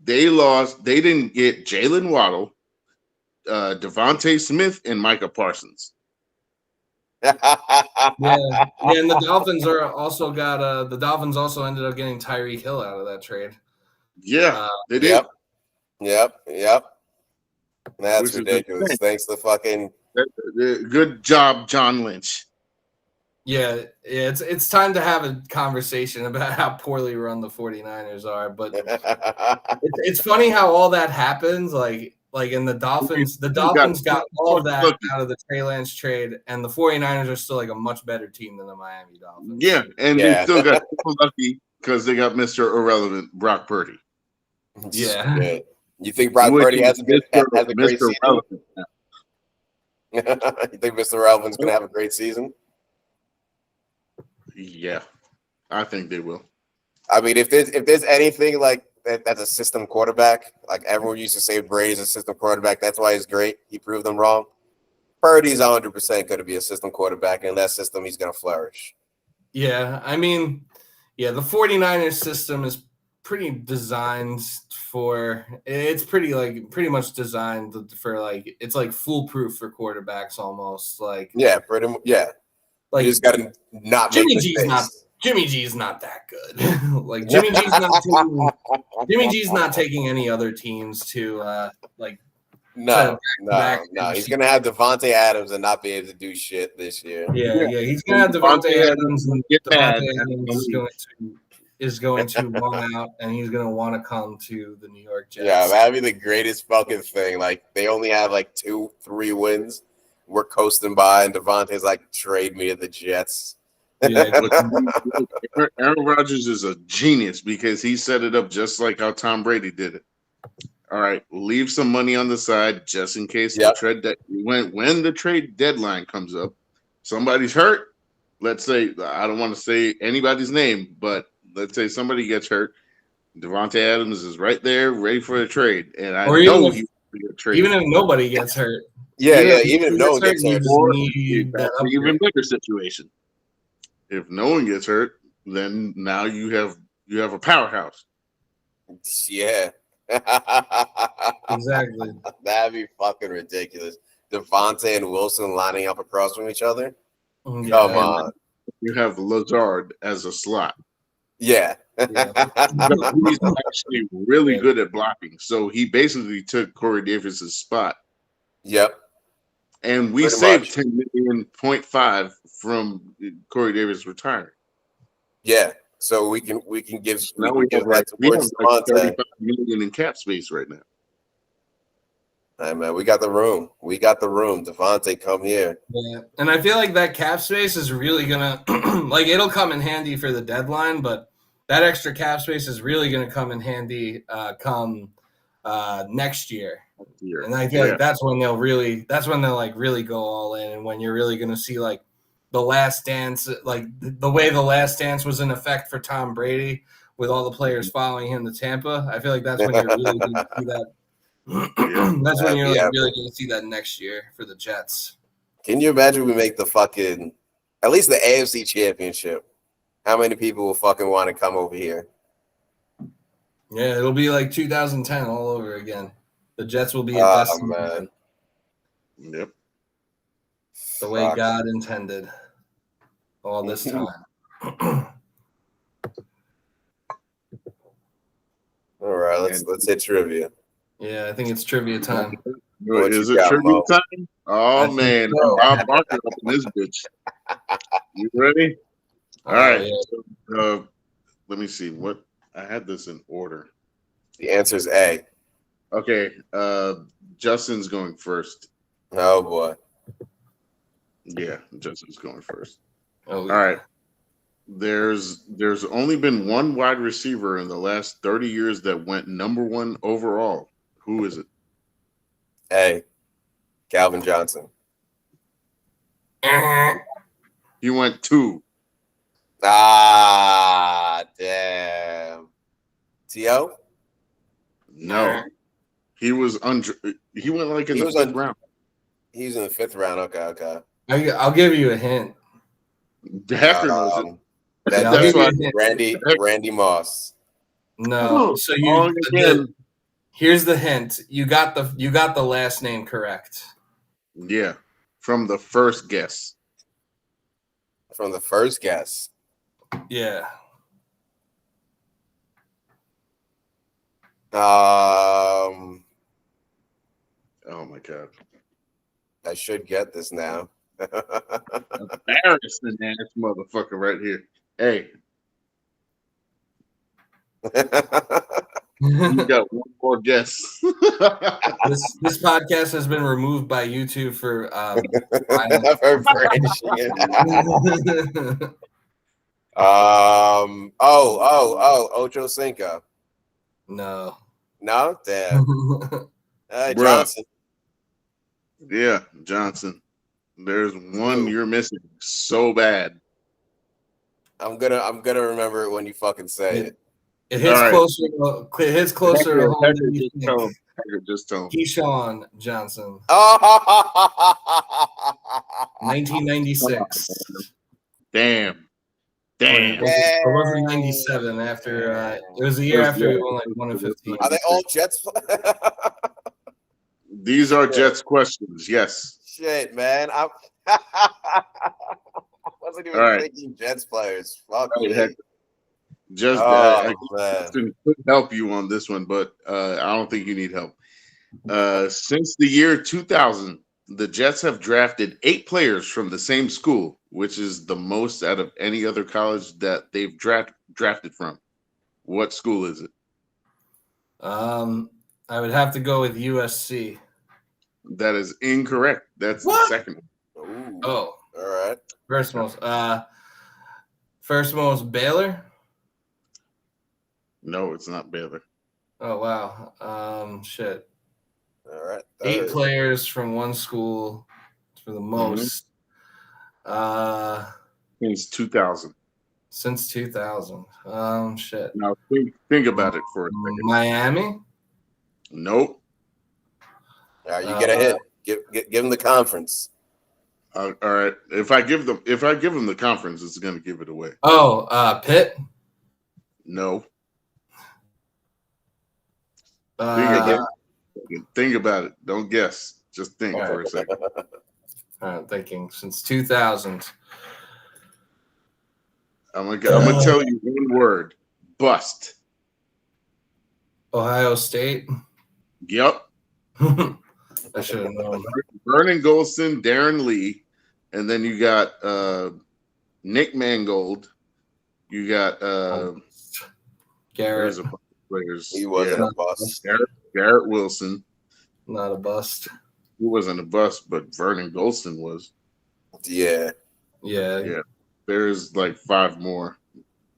They lost. They didn't get Jalen Waddle, Devontae Smith, and Micah Parsons. yeah, and the Dolphins also ended up getting Tyreek Hill out of that trade. Yeah, they did. Yep. That's ridiculous. Thanks to fucking good job, John Lynch. Yeah, it's time to have a conversation about how poorly run the 49ers are, but it's funny how all that happens. Like in the Dolphins got all of that out of the Trey Lance trade, and the 49ers are still like a much better team than the Miami Dolphins. Yeah, and they still got lucky because they got Mr. Irrelevant Brock Purdy. Yeah. You think Brock Purdy has a great season? You think Mr. Irrelevant's gonna have a great season? Yeah, I think they will. I mean, if there's anything like that's a system quarterback, like everyone used to say Brady's a system quarterback, that's why he's great. He proved them wrong. Purdy's 100% going to be a system quarterback. In that system, he's going to flourish. Yeah, I mean, the 49ers system is pretty designed for – it's pretty much designed for, like – it's like foolproof for quarterbacks almost. Like yeah, pretty much, yeah. Like, you just got to not make mistakes. Jimmy G's not that good. Like Jimmy G's not taking any other teams to No. He's gonna have Devontae Adams and not be able to do shit this year. Yeah. He's gonna have Devontae Adams, and Devontae Adams is going to want out, and he's gonna want to come to the New York Jets. Yeah, that'd be the greatest fucking thing. Like they only have like 2-3 wins. We're coasting by, and Devontae's like, trade me to the Jets. Yeah, Aaron Rodgers is a genius because he set it up just like how Tom Brady did it. All right, leave some money on the side just in case when the trade deadline comes up, somebody's hurt. Let's say I don't want to say anybody's name, but let's say somebody gets hurt. Devontae Adams is right there, ready for a trade, and even if nobody gets hurt. Even if no one gets hurt, or even bigger situation. If no one gets hurt, then now you have a powerhouse. Yeah. Exactly. That'd be fucking ridiculous. Devontae and Wilson lining up across from each other. Yeah. Come on. You have Lazard as a slot. Yeah. He's actually really good at blocking. So he basically took Corey Davis's spot. Yep. And we saved $10.5 from Corey Davis retiring. Yeah, so we can give that towards $35 million in cap space right now. Hey man, we got the room. Devontae, come here. Yeah, and I feel like that cap space is really gonna it'll come in handy for the deadline, but that extra cap space is really gonna come in handy come next year. And I feel like that's when they'll really go all in, and when you're really going to see like the Last Dance, like the way the Last Dance was in effect for Tom Brady with all the players following him to Tampa. I feel like that's when you're really going to see that. That's when you're really going to see that next year for the Jets. Can you imagine we make at least the AFC Championship? How many people will fucking want to come over here? Yeah, it'll be like 2010 all over again. The Jets will be a destination. Yep. The way God intended all this time. All right, let's hit trivia. Yeah, I think it's trivia time. Is it trivia time? Oh man, Bob Barker up in this bitch. You ready? All right. Yeah. Let me see what I had this in order. The answer is A. Okay, Justin's going first. Oh boy. Yeah, Justin's going first. Oh, All right. There's only been one wide receiver in the last 30 years that went number 1 overall. Who is it? Hey, Calvin Johnson. He went 2. Ah, damn. T.O.? No. He was he went like in the 5th round. He was in the 5th round. Okay. I'll give you a hint. Decker knows it. That's why Randy Moss. No. So here's the hint. You got the last name correct. Yeah. From the first guess. Yeah. Oh my god. I should get this now. Embarrassing ass motherfucker right here. Hey. You got one more guess. This podcast has been removed by YouTube for Ocho Cinco. No. Damn. Johnson. Yeah, Johnson. There's one you're missing so bad. I'm gonna remember it when you fucking say it. It hits closer. It hits closer to home than you think. Just tell him. Keyshawn Johnson. 1996. Damn. It wasn't 97 after it was the year after we won like 1 and 15. Are they all Jets? These are Jets questions, yes. Shit, man. I wasn't even thinking Jets players. Fuck me. I could help you on this one, but I don't think you need help. Since the year 2000, the Jets have drafted 8 players from the same school, which is the most out of any other college that they've drafted from. What school is it? I would have to go with USC. That is incorrect. That's the second one. Oh, all right. First most Baylor. No, it's not Baylor. Oh wow. Shit. All right. 8 players from one school for the most. Since 2000. Since 2000. Shit. Now think about it for a second. Miami? Nope. You get a hit. Give them the conference. All right. If I give them the conference, it's going to give it away. Oh, Pitt? No. Think about it. Don't guess. Just think for a second. I'm thinking since 2000. I'm gonna tell you one word. Bust. Ohio State? Yep. I should have known. Vernon Golson, Darren Lee, and then you got Nick Mangold. You got Garrett. Players. He wasn't a bust. Garrett Wilson. Not a bust. He wasn't a bust, but Vernon Golson was. Yeah. There's like 5 more.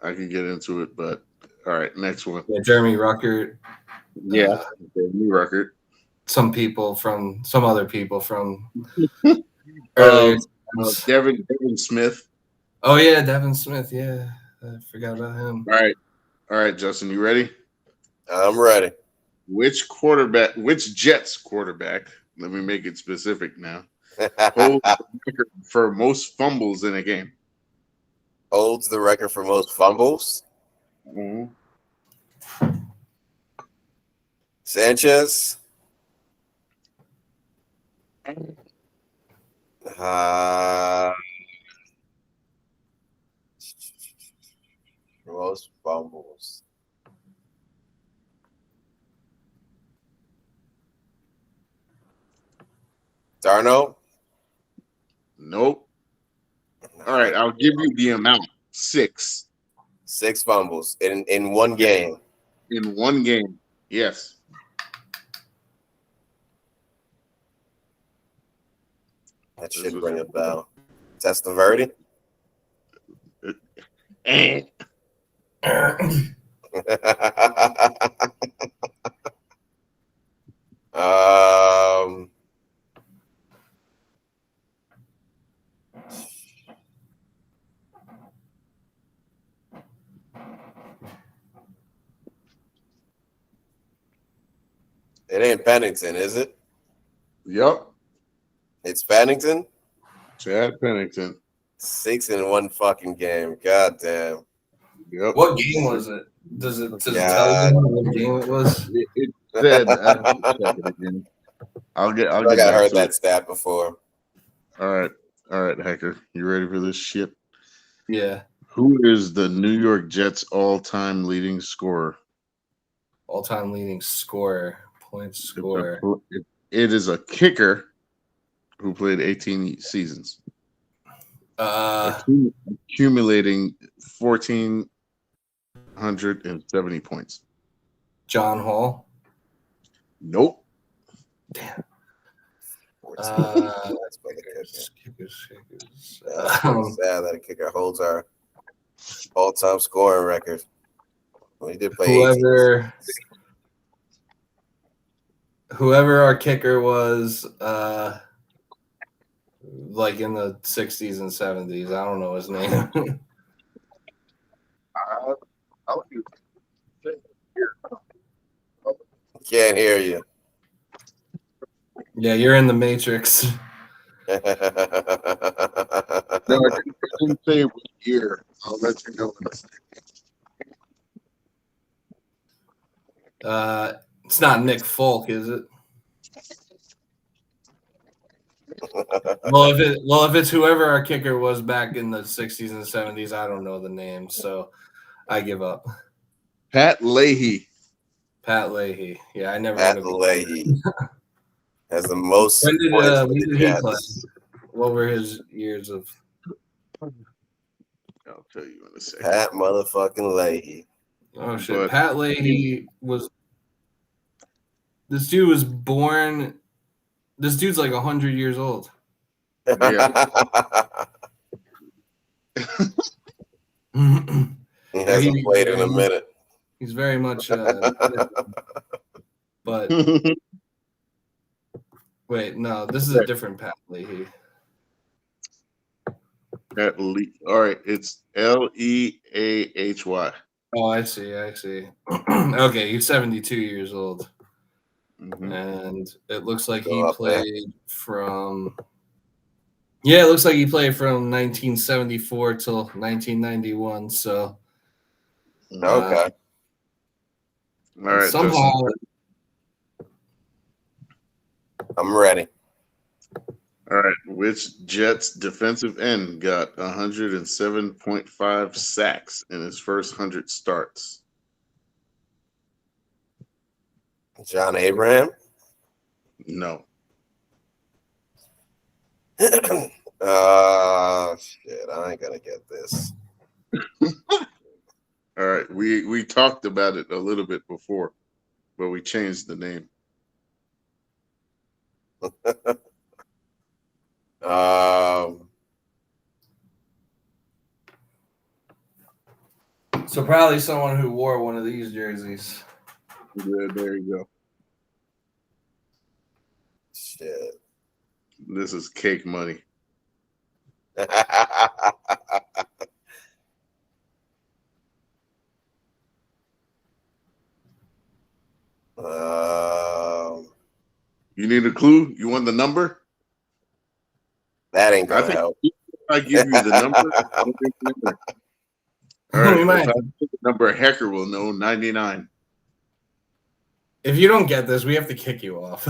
I can get into it, but all right, next one. Yeah, Jeremy Ruckert. Yeah, Jeremy Ruckert. Some other people from earlier. Devin Smith. Oh yeah, Devin Smith. Yeah, I forgot about him. All right, Justin, you ready? I'm ready. Which Jets quarterback? Let me make it specific now. Holds the record for most fumbles in a game. Holds the record for most fumbles. Mm-hmm. Sanchez. Most fumbles. Darno? Nope. All right, I'll give you the amount. 6. 6 fumbles in one game. In one game, yes. That should ring a bell. Testaverde? It ain't Pennington, is it? Yep. It's Pennington? Chad Pennington. 6 in one fucking game. God damn. Yep. What game was it? Does it tell you what game it was? It said, I have to check it again. I'll get I back heard to that it. stat before. All right, Hacker. You ready for this shit? Yeah. Who is the New York Jets all-time leading scorer? All-time leading scorer, points scorer. It is a kicker who played 18 seasons, accumulating 1,470 points. John Hall. Nope. Damn. That's Kickers. sad that a kicker holds our all-time scoring record. Well, he did play whoever our kicker was, like in the 60s and 70s. I don't know his name. Can't hear you. Yeah, you're in the Matrix. No, I didn't say what year. I'll let you know. It's not Nick Folk, is it? Well, if it's whoever our kicker was back in the 60s and 70s, I don't know the name, so I give up. Pat Leahy. Pat Leahy. Yeah, I never. Pat Leahy has the most when did he play? Jets. What were his years of? I'll tell you in a second. Pat motherfucking Leahy. Oh shit! Pat Leahy was. This dude was born. This dude's like 100 years old. Yeah. He hasn't played in a minute. He's very much. But wait, no, this is a different Pat Leahy. Pat Leahy. All right, it's Leahy. Oh, I see. Okay, he's 72 years old. Mm-hmm. And it looks like he played from. Yeah, it looks like he played from 1974 till 1991. So. Okay. All right. Somehow. I'm ready. All right. Which Jets defensive end got 107.5 sacks in his first 100 starts? John Abraham? No. Shit, I ain't gonna get this. All right. We talked about it a little bit before, but we changed the name. So probably someone who wore one of these jerseys. Yeah, there you go. Shit. This is cake money. You need a clue? You want the number? That ain't gonna help. I give you the number. All right, we if I pick the number, Hecker will know 99. If you don't get this, we have to kick you off.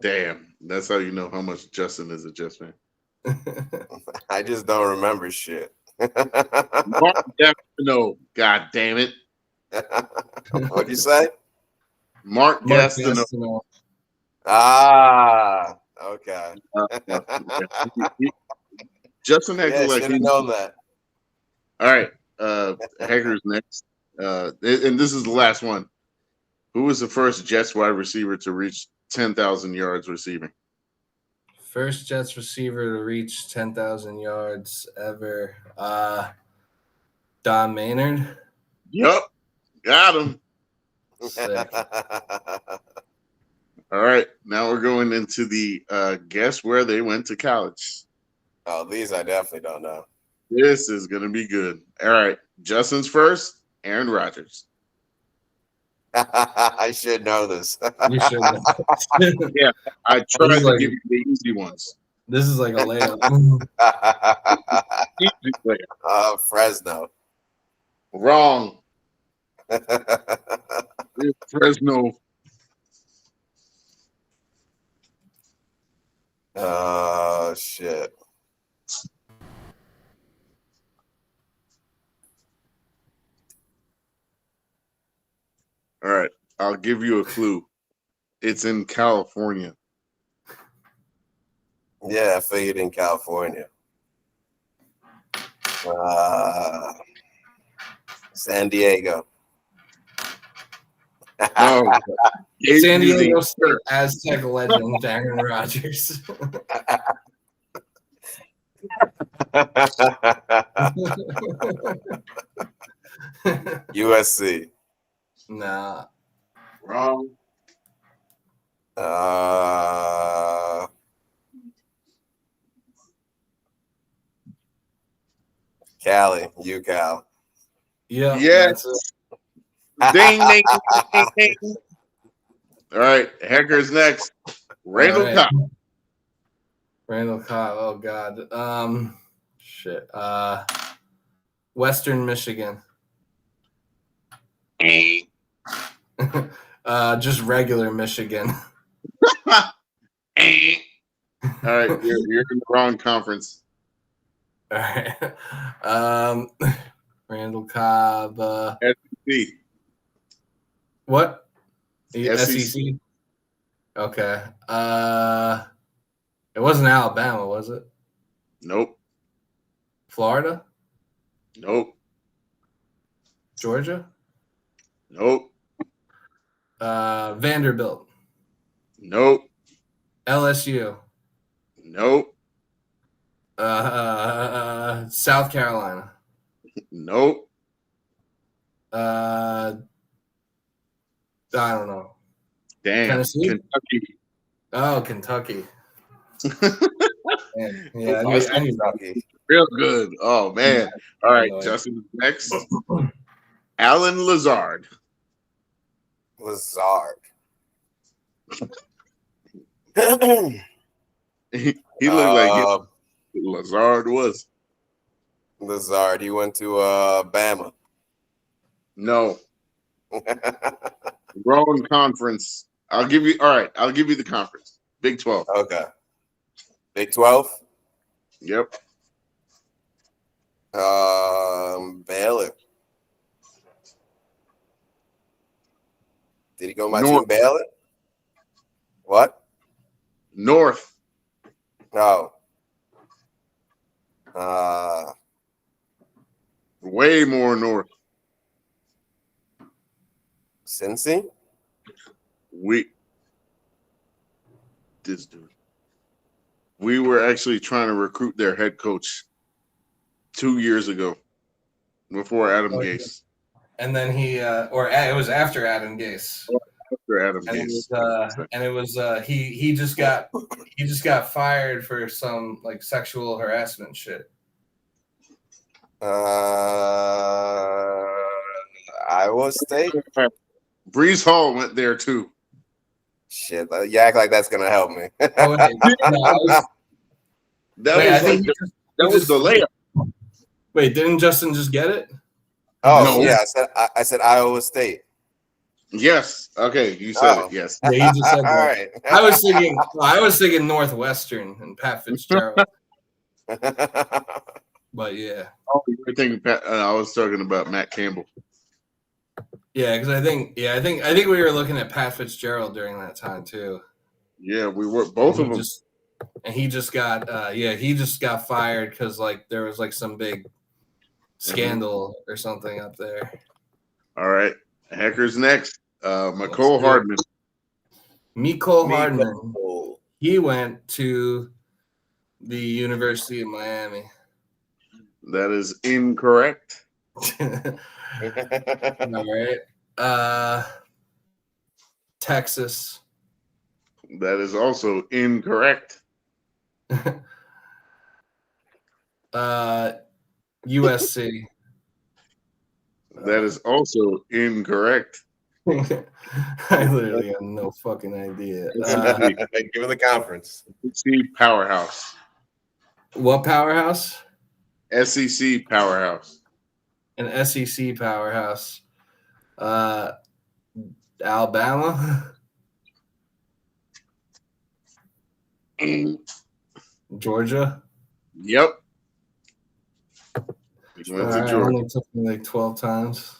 Damn, that's how you know how much Justin is a Jets fan. I just don't remember shit. Mark Gastineau, god damn it. What'd you say? Mark Gastineau. Ah, okay. Justin acted like he known that. All right, Hecker's next, and this is the last one. Who was the first Jets wide receiver to reach 10,000 yards receiving. First Jets receiver to reach 10,000 yards ever. Don Maynard. Yep, got him. Sick. All right, now we're going into the guess where they went to college. Oh, these I definitely don't know. This is going to be good. All right, Justin's first, Aaron Rodgers. I should know this. You should. Yeah, I tried to give you the easy ones. This is like a layup. Easy player. Fresno. Wrong. Fresno. Shit. All right, I'll give you a clue. It's in California. Yeah, I figured in California. San Diego. No. San Diego State Aztec legend Aaron Rodgers. USC. Nah. Wrong. Cali, UCal. Yeah. Yes. Ding, ding, ding, ding. All right, Hecker's next. Randall Cobb. Randall Cobb. Oh God. Shit. Western Michigan. Just regular Michigan. All right, you're in the wrong conference. All right. Randall Cobb. SEC. What? SEC. SEC. Okay. It wasn't Alabama, was it? Nope. Florida? Nope. Georgia? Nope. Vanderbilt? Nope. LSU? Nope. South Carolina? Nope. I don't know. Damn. Tennessee? Kentucky. Oh, Kentucky. Yeah, I I need Kentucky. Real good. Oh, man. All right, Justin, next. Alan Lazard. Lazard. He looked like Lazard was. Lazard. He went to Bama. No. Wrong conference. I'll give you the conference. Big 12. Okay. Big 12? Yep. Baylor. Did he go my North. team Baylor? What? North. No. Way more north. Cincy? This dude. We were actually trying to recruit their head coach 2 years ago before Adam Gase. And then it was after Adam Gase. After Adam And Gase. he just got fired for some like sexual harassment shit. Iowa State? Brees Hall went there too. Shit, you act like that's gonna help me. Oh, wait, that was the layup. Wait, didn't Justin just get it? Oh No. yeah, I said Iowa State. Yes. Okay, you said it. Yes. Yeah, he just said All that. right. I was thinking Northwestern and Pat Fitzgerald. But yeah. Oh, you were thinking I was talking about Matt Campbell. Yeah, because I think we were looking at Pat Fitzgerald during that time too. Yeah, we were both of them. He just got fired because like there was like some big scandal or something up there. All right, Hecker's next. McCole Hardman. Miko Hardman. Miko. He went to the University of Miami. That is incorrect. All right. Texas. That is also incorrect. USC. That is also incorrect. I literally have no fucking idea. Give it the conference. SEC powerhouse. What powerhouse? SEC powerhouse. An SEC powerhouse. Alabama. Georgia. Yep. He went to It Georgia. only took me like 12 times.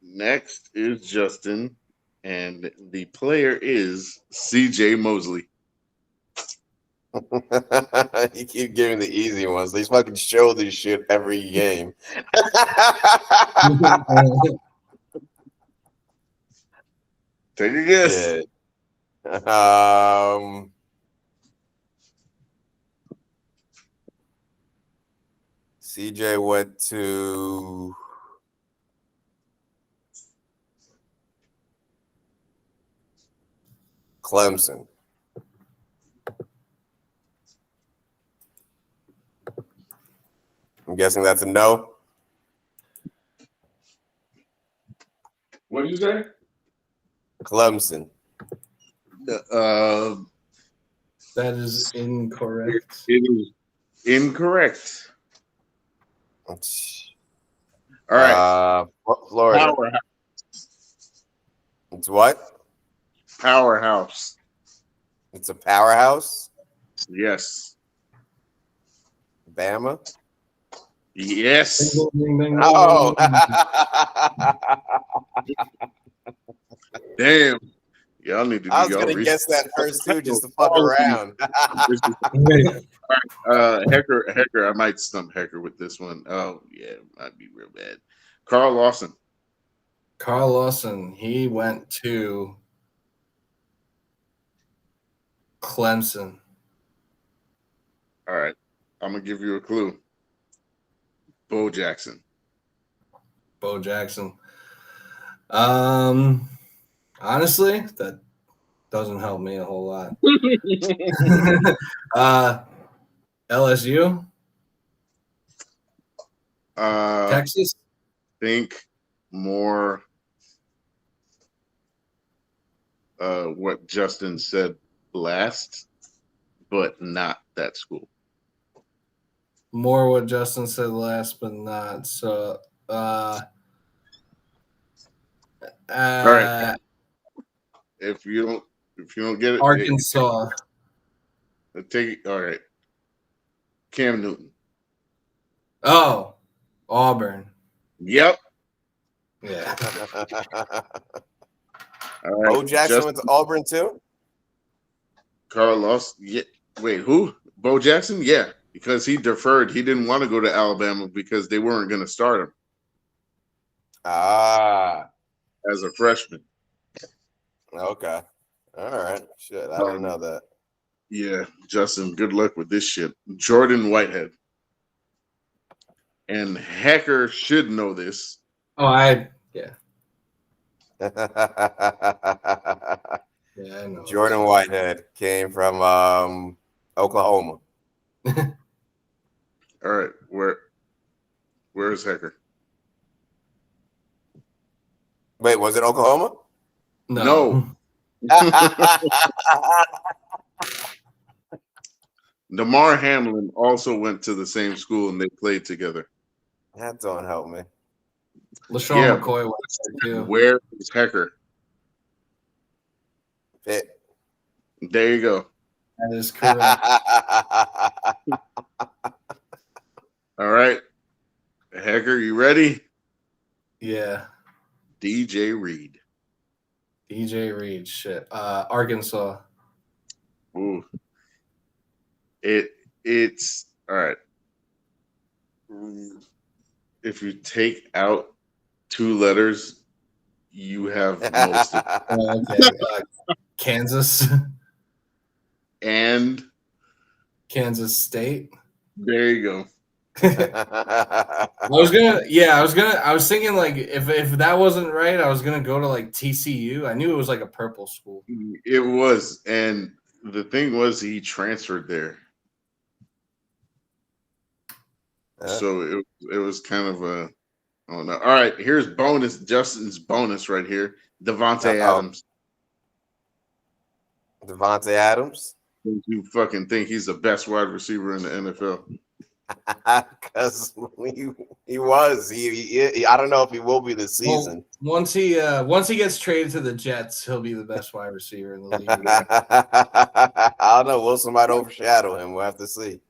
Next is Justin, and the player is CJ Mosley. You keep giving the easy ones. They fucking show this shit every game. Take a guess. Shit. CJ went to Clemson. I'm guessing that's a no. What did you say? Clemson. That is incorrect. It is incorrect. All right. Florida. Powerhouse. It's what? Powerhouse. It's a powerhouse. Yes. Bama. Yes. Ding, ding, ding, Oh. Damn. Y'all need to do I was y'all gonna research. guess that first too, just to fuck around. Hecker, I might stump Hecker with this one. Oh yeah, it might be real bad. Carl Lawson. Carl Lawson, he went to Clemson. All right, I'm gonna give you a clue. Bo Jackson. Bo Jackson. Honestly, that doesn't help me a whole lot. LSU. Texas. Think more what Justin said last, but not that school. More what Justin said last, but not so. All right. If you don't get it, Arkansas. Take it. All right. Cam Newton. Oh, Auburn. Yep. Yeah. All right. Bo Jackson went to Auburn too. Carlos. Yeah. Wait, who? Bo Jackson? Yeah, because he deferred. He didn't want to go to Alabama because they weren't going to start him. As a freshman. Okay. All right. Shit, I didn't know that. Yeah, Justin, good luck with this shit. Jordan Whitehead. And Hacker should know this. Oh, yeah. Yeah, I know. Jordan Whitehead came from Oklahoma. All right, where's Hacker? Wait, was it Oklahoma? No. DeMar Hamlin also went to the same school and they played together. That don't help me. LaShawn McCoy went there too. Where is Hacker? Pitt. There you go. That is correct. All right. Hacker, you ready? Yeah. DJ Reed. DJ Reed. Shit. Arkansas. Ooh. It's all right. If you take out 2 letters. You have most of it. Okay. Kansas. And Kansas State. there you go. I was thinking like if that wasn't right, I was gonna go to like TCU. I knew it was like a purple school. It was, and the thing was, he transferred there, so it was kind of a. Oh no! All right, here's Justin's bonus right here. Devontae Adams. Devontae Adams. You fucking think he's the best wide receiver in the NFL? Because he was. He I don't know if he will be this season. Well, once he gets traded to the Jets, he'll be the best wide receiver in the league. I don't know. Wilson might overshadow him. We'll have to see.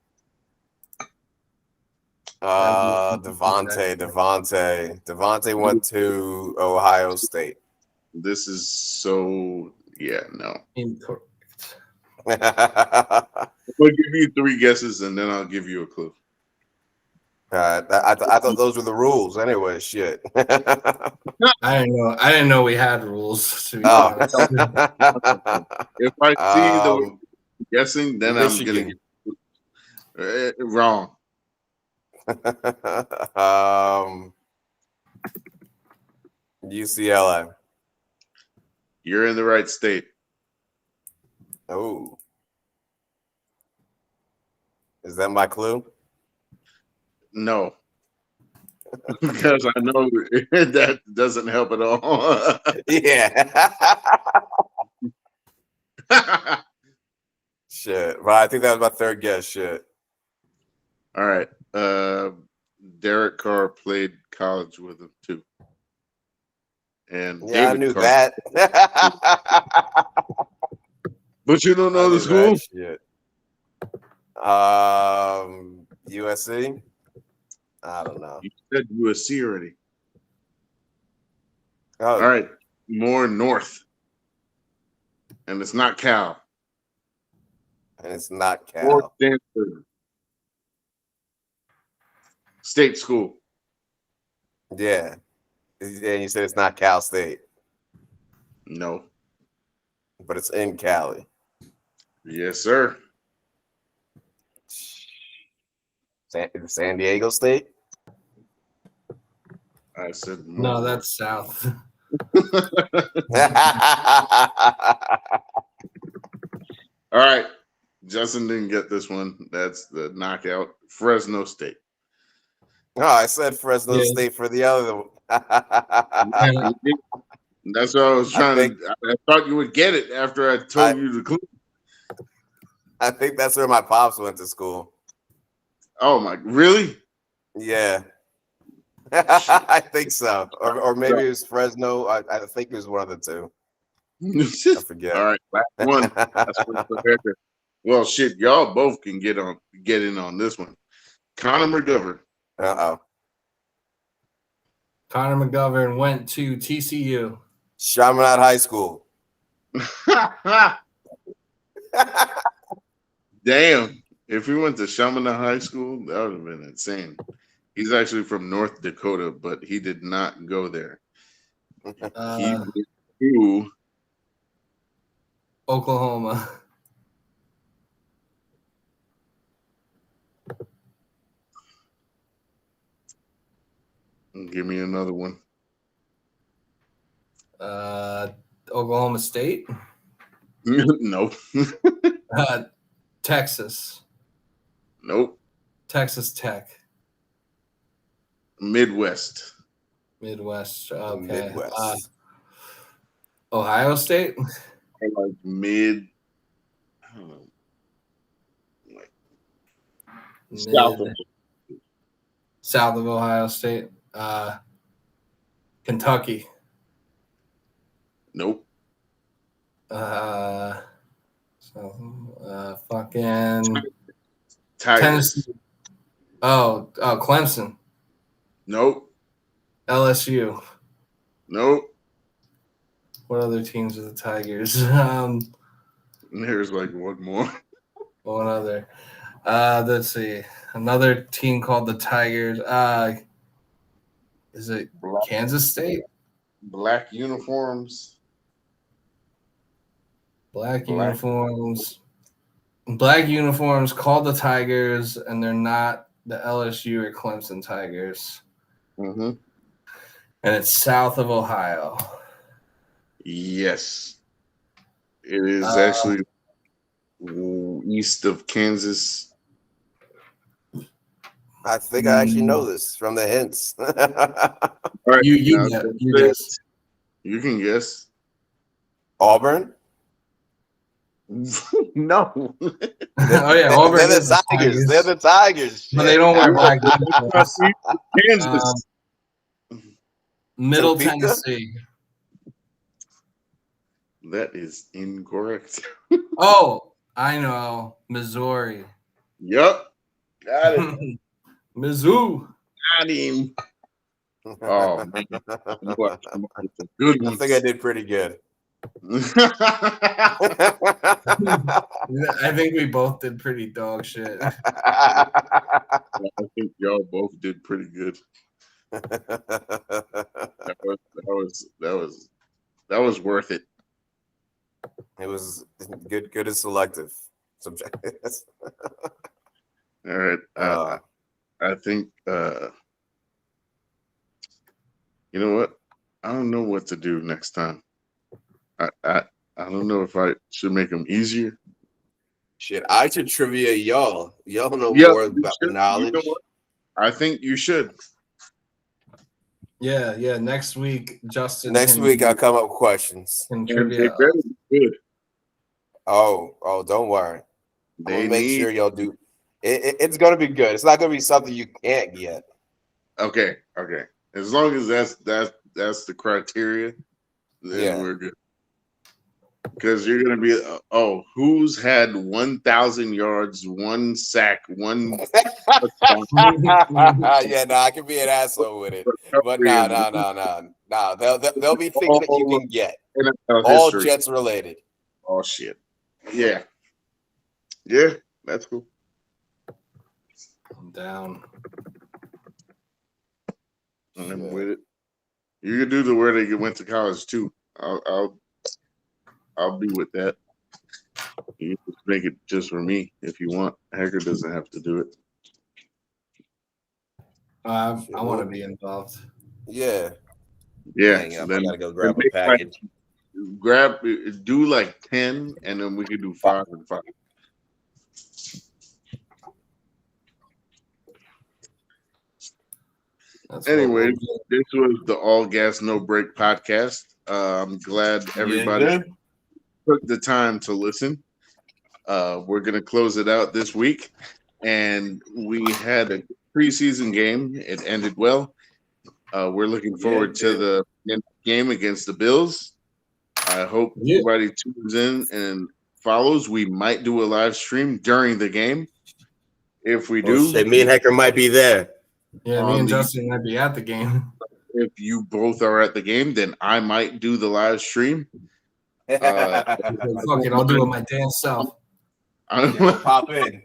Devontae went to Ohio State. This is so no. Incorrect. I'll give you 3 guesses and then I'll give you a clue. I thought those were the rules anyway. Shit. I didn't know we had rules. To be honest. If I see the guessing, then Michigan. I'm gonna get wrong. UCLA. You're in the right state. Oh, is that my clue? No, because I know that doesn't help at all. Yeah. Shit. But I think that was my 3rd guess. Shit. All right. Derek Carr played college with him too. And yeah, David I knew Carr, that. But you don't know the school? Shit. USC? I don't know. You said USC already. Oh. All right. More north. And it's not Cal. And it's not Cal. Or Stanford. State school. Yeah. And you said it's not Cal State. No. But it's in Cali. Yes, sir. San Diego State? I said No, that's south. All right. Justin didn't get this one. That's the knockout. Fresno State. No, I said Fresno State for the other one. That's what I was trying to. I thought you would get it after I told you the clue. I think that's where my pops went to school. Oh my! Really? Yeah. I think so. Or maybe it was Fresno. I think it was one of the two. I forget. All right, last one. Well, shit, y'all both can get in on this one. Connor McGovern. Connor McGovern went to TCU. Chaminade High School. Damn. If he went to Chaminade High School, that would have been insane. He's actually from North Dakota, but he did not go there. He went to Oklahoma. Give me another one. Oklahoma State. Nope. Texas. Nope. Texas Tech. Midwest. Okay. Midwest. Ohio State. Like mid. I don't know. Like South of Ohio State. Kentucky. Nope. Fucking Tigers. Tennessee. Oh, Clemson. Nope. LSU. Nope. What other teams are the Tigers? There's like one more. One other. Let's see. Another team called the Tigers. Is it Kansas State? Black uniforms. Black uniforms called the Tigers, and they're not the LSU or Clemson Tigers. Mm-hmm. And it's south of Ohio. Yes. It is actually east of Kansas. I think I actually know this from the hints. All right, You guess. You can guess. Auburn? No. Oh yeah, Auburn. They're the Tigers. They're the Tigers. But they don't wear black. Kansas. Middle Topeka? Tennessee. That is incorrect. Oh, I know. Missouri. Yep. Got it. Mizzou. Got him. Oh, man. Good I think I did pretty good. I think we both did pretty dog shit. I think y'all both did pretty good. That was worth it. It was good and selective. All right. I think you know what? I don't know what to do next time. I don't know if I should make them easier. Shit, I should trivia y'all. Y'all know more about knowledge. You know I think you should. Yeah. Next week, Justin. Next week, I'll come up with questions. And they better be good. Oh, don't worry. I'm gonna make sure y'all do. It's gonna be good. It's not gonna be something you can't get. Okay. As long as that's the criteria, then we're good. Because you're gonna be who's had 1,000 yards, 1 sack, 1 yeah, I can be an asshole with it, but no. They'll be things that you can get. All Jets related. Oh shit. Yeah, that's cool. I'm down. I'm with it. You can do the where they went to college too. I'll be with that. You can just make it just for me if you want. Hacker doesn't have to do it. I want to be involved. Yeah. Then I gotta go grab a package. Do like 10, and then we can do 5 and 5. Anyway, this was the All Gas No Break podcast. I'm glad everybody took the time to listen. We're going to close it out this week. And we had a preseason game. It ended well. We're looking forward to the game against the Bills. I hope everybody tunes in and follows. We might do a live stream during the game. If we do, me and Hector might be there. Yeah, me and Justin might be at the game. If you both are at the game, then I might do the live stream. Fuck it, I'll do it my damn self. We'll pop in.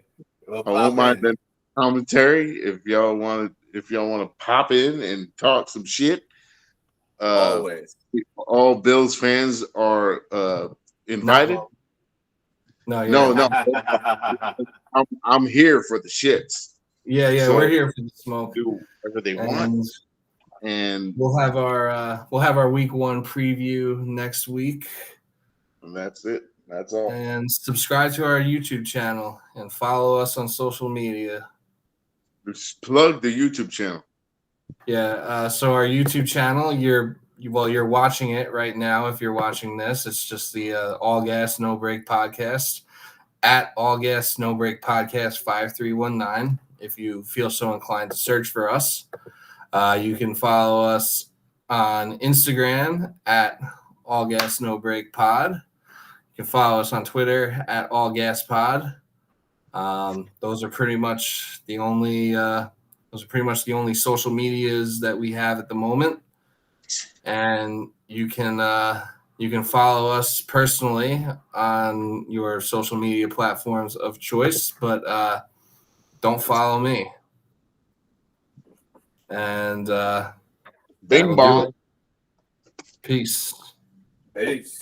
I won't mind the commentary if y'all want to pop in and talk some shit. Always. All Bills fans are invited. No. I'm here for the shits. Yeah, so we're here for the smoke. Do whatever they want. And we'll have our week 1 preview next week. And that's it. That's all. And subscribe to our YouTube channel and follow us on social media. Just plug the YouTube channel. Yeah. So our YouTube channel, you're watching it right now. If you're watching this, it's just the All Gas No Break podcast at All Gas No Break podcast 5319. If you feel so inclined to search for us, you can follow us on Instagram at All Gas No Break Pod. You can follow us on Twitter at All Gas Pod. Those are pretty much the only social medias that we have at the moment. And you can follow us personally on your social media platforms of choice, but don't follow me. And Bing bong. Peace. Peace.